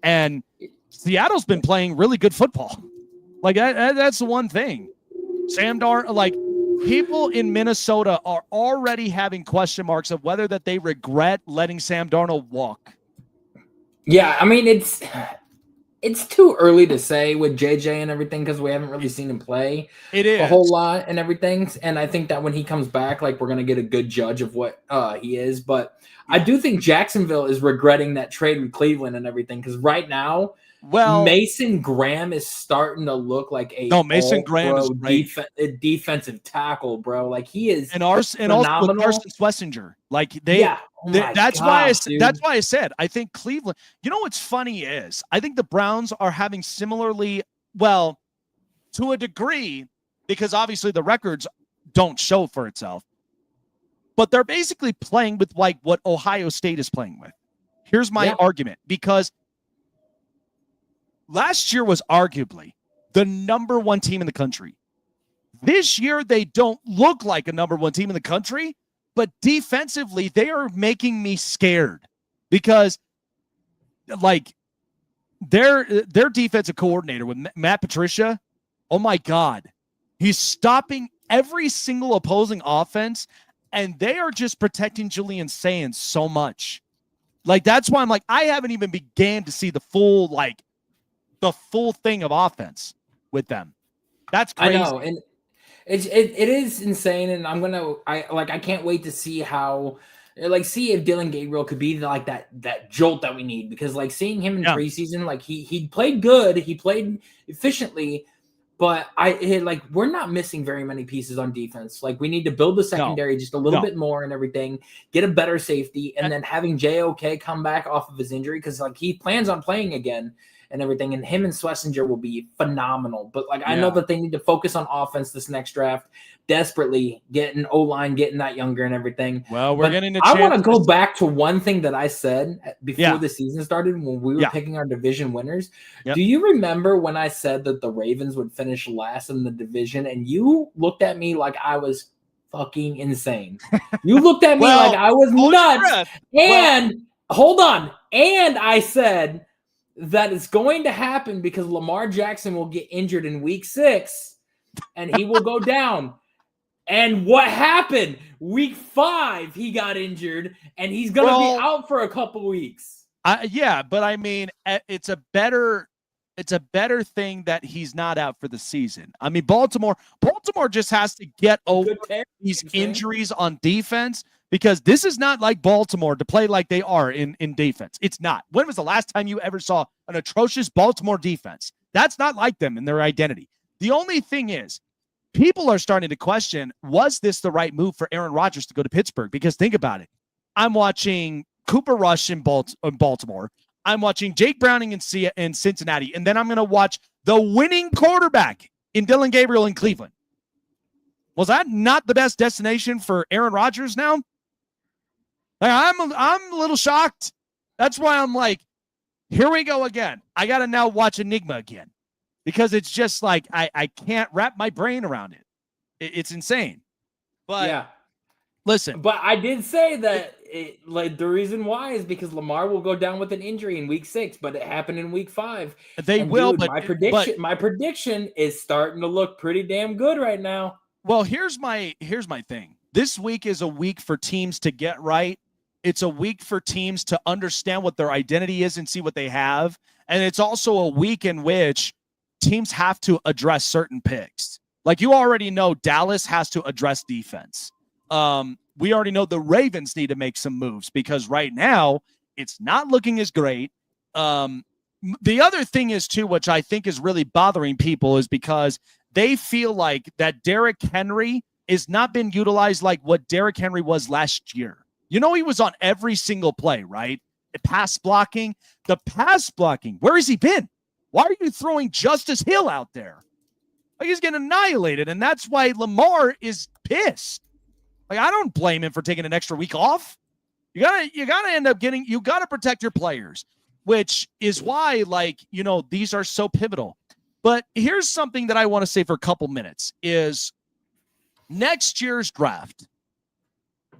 And Seattle's been playing really good football. Like that's the one thing. Sam Darnold, like, people in Minnesota are already having question marks of whether that they regret letting Sam Darnold walk. Yeah, I mean, it's too early to say with JJ and everything, because we haven't really seen him play a whole lot and everything. And I think that when he comes back, like, we're going to get a good judge of what he is. But I do think Jacksonville is regretting that trade with Cleveland and everything, because right now, Mason Graham is starting to look like Mason Graham is great. Defensive tackle, bro. Like, he is and also with Carson Schlesinger. Like that's why I said I think Cleveland. You know what's funny is I think the Browns are having similarly, well, to a degree, because obviously the records don't show for itself, but they're basically playing with like what Ohio State is playing with. Here's my argument, because last year was arguably the number one team in the country. This year, they don't look like a number one team in the country, but defensively, they are making me scared, because like their defensive coordinator with Matt Patricia, oh my God, he's stopping every single opposing offense, and they are just protecting Julian Sands so much. Like, that's why I'm like, I haven't even began to see the full thing of offense with them. That's crazy. I know, and it is insane, and I can't wait to see how, like, see if Dylan Gabriel could be like that jolt that we need, because like seeing him in preseason, like he played good, he played efficiently, but we're not missing very many pieces on defense. Like, we need to build the secondary just a little bit more and everything, get a better safety, and then having JOK come back off of his injury, because like he plans on playing again and everything, and him and Schlesinger will be phenomenal. But like, I know that they need to focus on offense this next draft, desperately getting O-line, getting that younger and everything. Well, we're getting I want to go back to one thing that I said before the season started when we were picking our division winners. Yep. Do you remember when I said that the Ravens would finish last in the division, and you looked at me like I was fucking insane? You looked at me like I was nuts. And hold on. And I said that it's going to happen because Lamar Jackson will get injured in week 6 and he will go down. And what happened? Week 5, he got injured and he's going to be out for a couple weeks. But I mean, it's a better thing that he's not out for the season. I mean, Baltimore just has to get over these injuries on defense, because this is not like Baltimore to play like they are in defense. It's not. When was the last time you ever saw an atrocious Baltimore defense? That's not like them in their identity. The only thing is, people are starting to question, was this the right move for Aaron Rodgers to go to Pittsburgh? Because think about it. I'm watching Cooper Rush in Baltimore. I'm watching Jake Browning in Cincinnati. And then I'm going to watch the winning quarterback in Dylan Gabriel in Cleveland. Was that not the best destination for Aaron Rodgers now? Like, I'm a little shocked. That's why I'm like, here we go again. I got to now watch Enigma again, because it's just like I can't wrap my brain around it. It's insane. But listen. But I did say that the reason why is because Lamar will go down with an injury in week 6, but it happened in week 5. They will, but my prediction is starting to look pretty damn good right now. Well, here's my thing. This week is a week for teams to get right. It's a week for teams to understand what their identity is and see what they have. And it's also a week in which teams have to address certain picks. Like, you already know Dallas has to address defense. We already know the Ravens need to make some moves, because right now it's not looking as great. the other thing is, too, which I think is really bothering people, is because they feel like that Derrick Henry is not been utilized like what Derrick Henry was last year. You know, he was on every single play, right? The pass blocking, where has he been? Why are you throwing Justice Hill out there? Like, he's getting annihilated, and that's why Lamar is pissed. Like, I don't blame him for taking an extra week off. You gotta protect your players, which is why, like, you know, these are so pivotal. But here's something that I want to say for a couple minutes is next year's draft,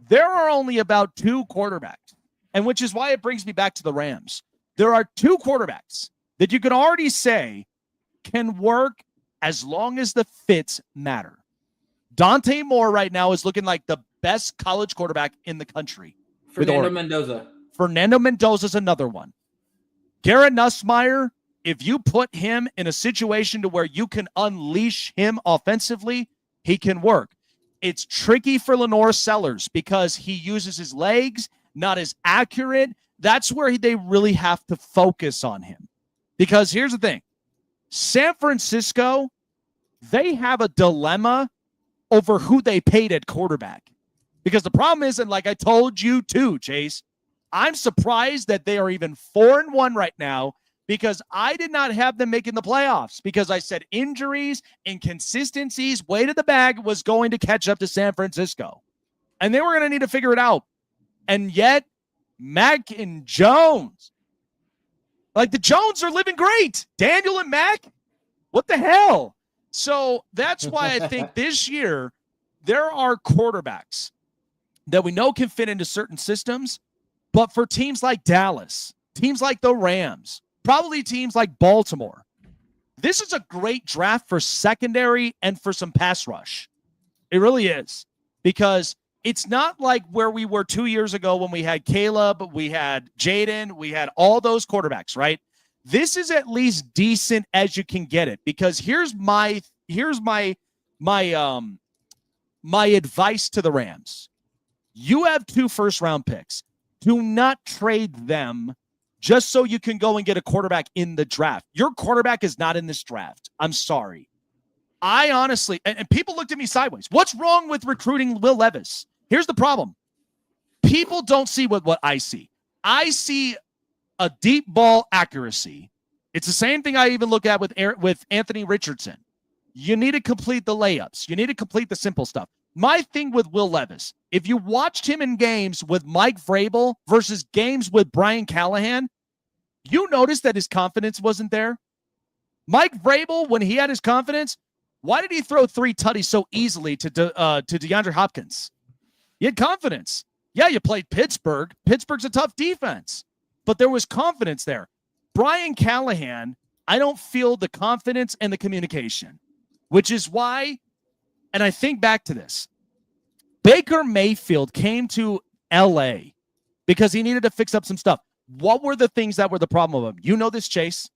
there are only about 2 quarterbacks, and which is why it brings me back to the Rams. There are 2 quarterbacks that you can already say can work as long as the fits matter. Dante Moore right now is looking like the best college quarterback in the country. Fernando Mendoza. Fernando Mendoza is another one. Garrett Nussmeier, if you put him in a situation to where you can unleash him offensively, he can work. It's tricky for Lenore Sellers because he uses his legs, not as accurate. That's where they really have to focus on him. Because here's the thing. San Francisco, they have a dilemma over who they paid at quarterback. Because the problem is, and like I told you too, Chase, I'm surprised that they are even 4-1 right now because I did not have them making the playoffs because I said injuries, inconsistencies, weight of the bag was going to catch up to San Francisco. And they were going to need to figure it out. And yet, Mac and Jones, like the Jones are living great. Daniel and Mac, what the hell? So that's why I think this year there are quarterbacks that we know can fit into certain systems, but for teams like Dallas, teams like the Rams, probably teams like Baltimore, this is a great draft for secondary and for some pass rush. It really is, because it's not like where we were 2 years ago when we had Caleb, we had Jaden, we had all those quarterbacks, right? This is at least decent as you can get it, because here's my advice to the Rams. You have 2 first-round picks. Do not trade them just so you can go and get a quarterback in the draft. Your quarterback is not in this draft. I'm sorry. I honestly, and people looked at me sideways. What's wrong with recruiting Will Levis? Here's the problem. People don't see what I see. I see a deep ball accuracy. It's the same thing I even look at with Anthony Richardson. You need to complete the layups. You need to complete the simple stuff. My thing with Will Levis, if you watched him in games with Mike Vrabel versus games with Brian Callahan, you noticed that his confidence wasn't there. Mike Vrabel, when he had his confidence, why did he throw 3 tutties so easily to DeAndre Hopkins? He had confidence. Yeah, you played Pittsburgh. Pittsburgh's a tough defense, but there was confidence there. Brian Callahan, I don't feel the confidence and the communication, which is why, and I think back to this, Baker Mayfield came to L.A. because he needed to fix up some stuff. What were the things that were the problem of him? You know this, Chase.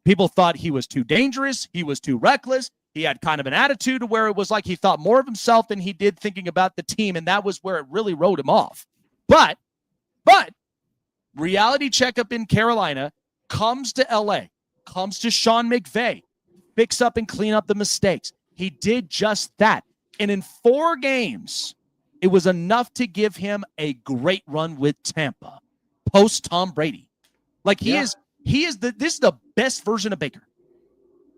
People thought he was too dangerous. He was too reckless. He had kind of an attitude where it was like he thought more of himself than he did thinking about the team, and that was where it really wrote him off. But reality checkup in Carolina, comes to L.A., comes to Sean McVay, fix up and clean up the mistakes. He did just that. And in 4 games, it was enough to give him a great run with Tampa, post Tom Brady. Like this is the best version of Baker.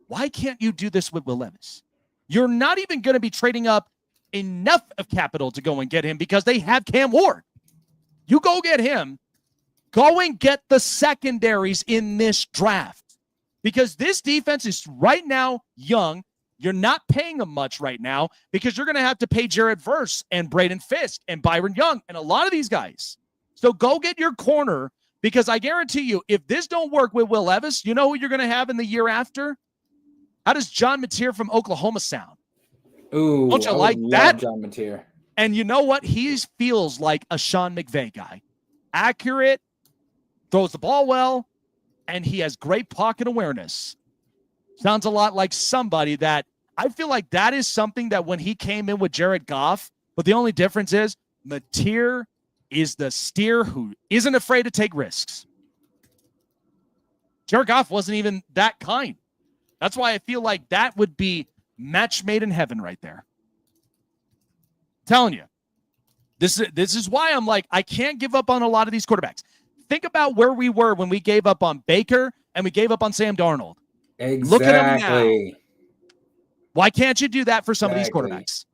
Why can't you do this with Will Levis? You're not even going to be trading up enough of capital to go and get him because they have Cam Ward. You go get him. Go and get the secondaries in this draft, because this defense is right now young. You're not paying them much right now because you're going to have to pay Jared Verse and Braden Fisk and Byron Young and a lot of these guys. So go get your corner, because I guarantee you, if this don't work with Will Levis, you know who you're going to have in the year after? How does John Mateer from Oklahoma sound? Ooh, don't you like that? John Mateer. And you know what? He feels like a Sean McVay guy. Accurate, throws the ball well, and he has great pocket awareness. Sounds a lot like somebody that I feel like that is something that when he came in with Jared Goff, but the only difference is Mateer is the steer who isn't afraid to take risks. Jared Goff wasn't even that kind. That's why I feel like that would be match made in heaven right there. I'm telling you. This is why I'm like, I can't give up on a lot of these quarterbacks. Think about where we were when we gave up on Baker and we gave up on Sam Darnold. Exactly. Look at them now. Why can't you do that for some of these quarterbacks?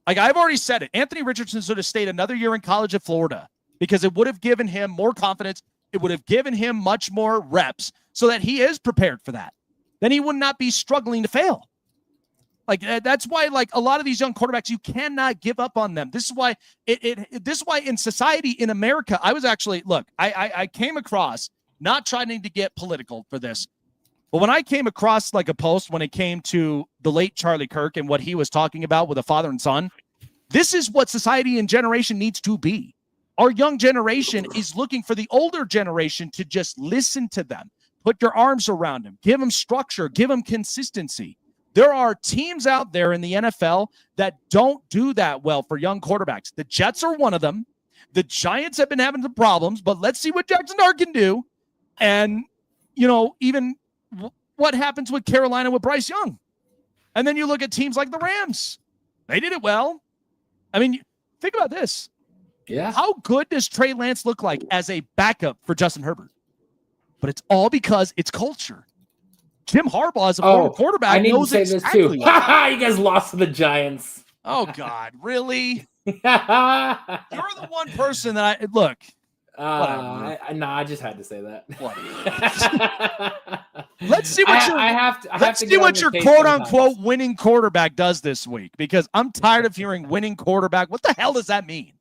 Like I've already said it. Anthony Richardson should have stayed another year in college at Florida because it would have given him more confidence. It would have given him much more reps so that he is prepared for that. Then he would not be struggling to fail. Like that's why, like a lot of these young quarterbacks, you cannot give up on them. This is why this is why in society in America, I was actually I came across, not trying to get political for this, but when I came across like a post when it came to the late Charlie Kirk and what he was talking about with a father and son, this is what society and generation needs to be. Our young generation is looking for the older generation to just listen to them, put your arms around them, give them structure, give them consistency. There are teams out there in the NFL that don't do that well for young quarterbacks. The Jets are one of them. The Giants have been having some problems, but let's see what Jackson Dart can do. And, even what happens with Carolina with Bryce Young. And then you look at teams like the Rams. They did it well. I mean, think about this. Yeah. How good does Trey Lance look like as a backup for Justin Herbert? But it's all because it's culture. Jim Harbaugh is a former quarterback. I need knows to say exactly this too. You guys lost to the Giants. Oh, God. Really? You're the one person that look. I just had to say that. Let's see what your quote unquote winning quarterback does this week, because I'm tired of hearing winning quarterback. What the hell does that mean?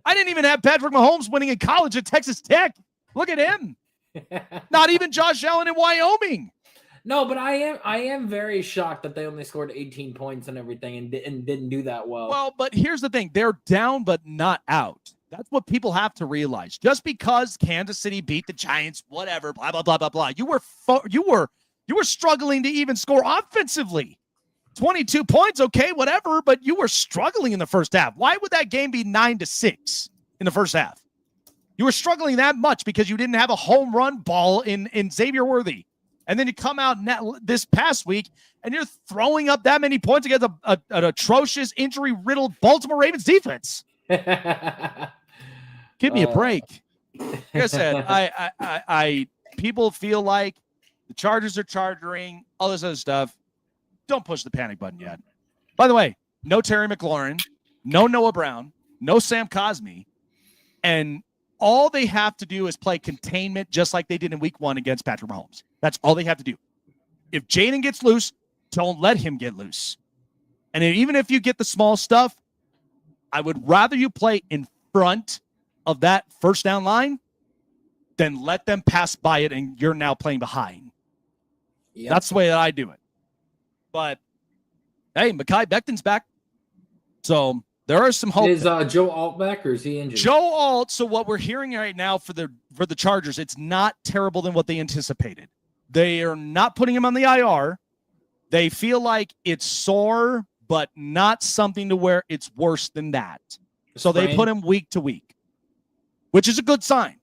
I didn't even have Patrick Mahomes winning in college at Texas Tech. Look at him. Not even Josh Allen in Wyoming. No, but I am very shocked that they only scored 18 points and everything and didn't do that well. Well, but here's the thing. They're down but not out. That's what people have to realize. Just because Kansas City beat the Giants, whatever, blah, blah, blah, blah, blah. You were struggling to even score offensively. 22 points, okay, whatever, but you were struggling in the first half. Why would that game be 9-6 in the first half? You were struggling that much because you didn't have a home run ball in Xavier Worthy. And then you come out this past week and you're throwing up that many points against an atrocious, injury-riddled Baltimore Ravens defense. Give me a break. Like I said, I people feel like the Chargers are charging, all this other stuff. Don't push the panic button yet. By the way, no Terry McLaurin, no Noah Brown, no Sam Cosmi, and all they have to do is play containment just like they did in week 1 against Patrick Mahomes. That's all they have to do. If Jaden gets loose, don't let him get loose. And even if you get the small stuff, I would rather you play in front of that first down line than let them pass by it and you're now playing behind. Yep. That's the way that I do it. But, hey, Mekhi Becton's back. So there are some hope. Is Joe Alt back or is he injured? Joe Alt, so what we're hearing right now for the Chargers, it's not terrible than what they anticipated. They are not putting him on the IR. They feel like it's sore, but not something to where it's worse than that. So they put him week to week, which is a good sign,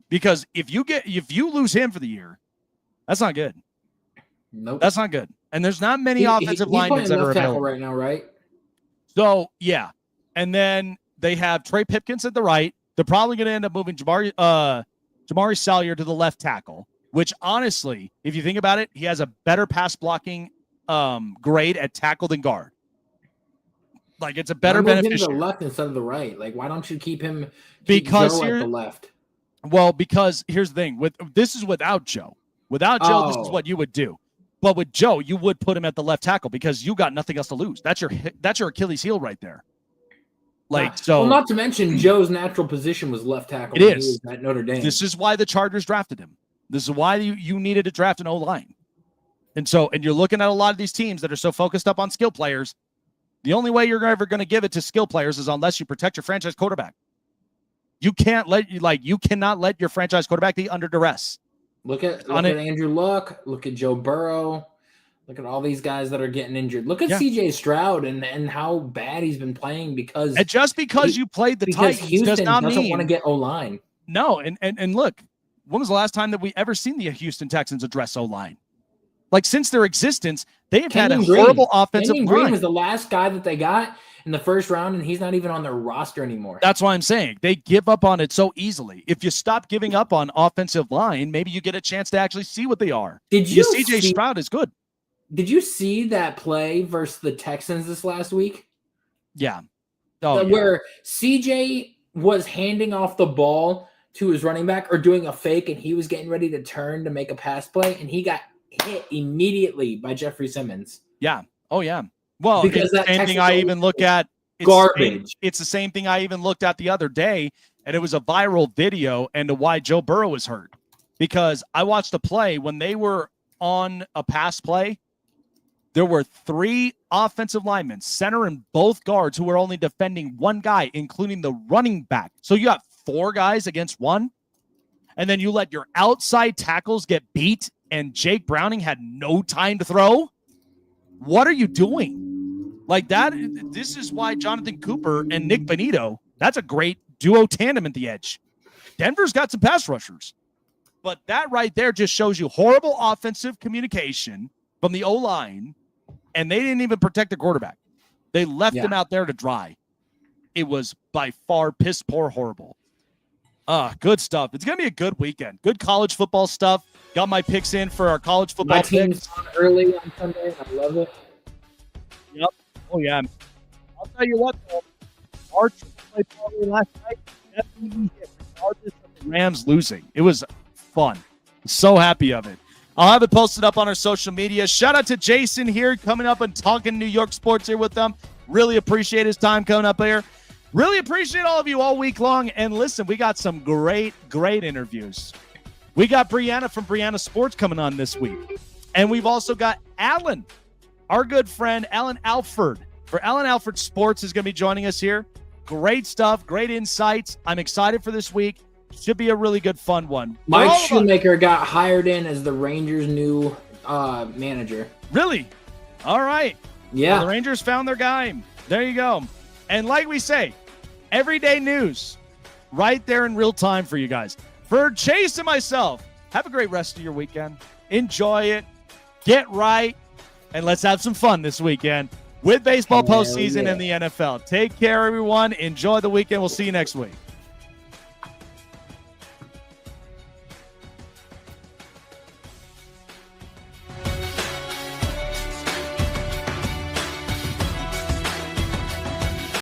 because if you lose him for the year, that's not good. Nope. That's not good. And there's not many offensive linemen that are available right now, right? So, yeah. And then they have Trey Pipkins at the right. They're probably going to end up moving Jamari Salyer to the left tackle, which honestly, if you think about it, he has a better pass blocking grade at tackle than guard. Like, it's a better beneficiary. Him to the left instead of the right. Like, why don't you keep Joe at the left? Well, because here's the thing. This is without Joe. Without Joe, This is what you would do. But with Joe, you would put him at the left tackle because you got nothing else to lose. That's your Achilles heel right there. Well, not to mention Joe's natural position was left tackle. It is. He was at Notre Dame. This is why the Chargers drafted him. This is why you needed to draft an O-line. And you're looking at a lot of these teams that are so focused up on skill players. The only way you're ever going to give it to skill players is unless you protect your franchise quarterback. You cannot let your franchise quarterback be under duress. Look at Andrew Luck. Look at Joe Burrow. Look at all these guys that are getting injured. Look at C.J. Stroud and how bad he's been playing because you played the Titans Houston does not doesn't mean want to get O-line. No, and look, when was the last time that we ever seen the Houston Texans address O-line? Like, since their existence, they have had a horrible offensive line. Green was the last guy that they got in the first round, and he's not even on their roster anymore. That's why I'm saying they give up on it so easily. If you stop giving up on offensive line, maybe you get a chance to actually see what they are. CJ Stroud is good. Did you see that play versus the Texans this last week? Yeah. Where CJ was handing off the ball to his running back or doing a fake, and he was getting ready to turn to make a pass play, and he got hit immediately by Jeffrey Simmons. Yeah. Oh, yeah. Well, because it's the same thing I even look at. Garbage. It's the same thing I even looked at the other day, and it was a viral video and why Joe Burrow was hurt. Because I watched a play when they were on a pass play, there were 3 offensive linemen, center and both guards, who were only defending one guy, including the running back. So you got 4 guys against 1, and then you let your outside tackles get beat, and Jake Browning had no time to throw? What are you doing? Like that, this is why Jonathan Cooper and Nick Benito, that's a great duo tandem at the edge. Denver's got some pass rushers. But that right there just shows you horrible offensive communication from the O-line, and they didn't even protect the quarterback. They left him out there to dry. It was by far piss poor horrible. Good stuff. It's going to be a good weekend. Good college football stuff. Got my picks in for our college football picks. My team's on early on Sunday. I love it. Yep. Oh, yeah. I'll tell you what, though. March played last night. Definitely hit, regardless of the Rams losing. It was fun. So happy of it. I'll have it posted up on our social media. Shout out to Jason here coming up and talking New York sports here with them. Really appreciate his time coming up here. Really appreciate all of you all week long. And listen, we got some great interviews. We got Brianna from Brianna Sports coming on this week. And we've also got Alan, our good friend, Alan Alford. For Alan Alford Sports is going to be joining us here. Great stuff, great insights. I'm excited for this week. Should be a really good, fun one. Mike Shoemaker got hired in as the Rangers' new manager. Really? All right. Yeah. Well, the Rangers found their guy. There you go. And like we say, everyday news right there in real time for you guys. For Chase and myself, have a great rest of your weekend. Enjoy it. Get right. And let's have some fun this weekend with baseball postseason and the NFL. Take care, everyone. Enjoy the weekend. We'll see you next week.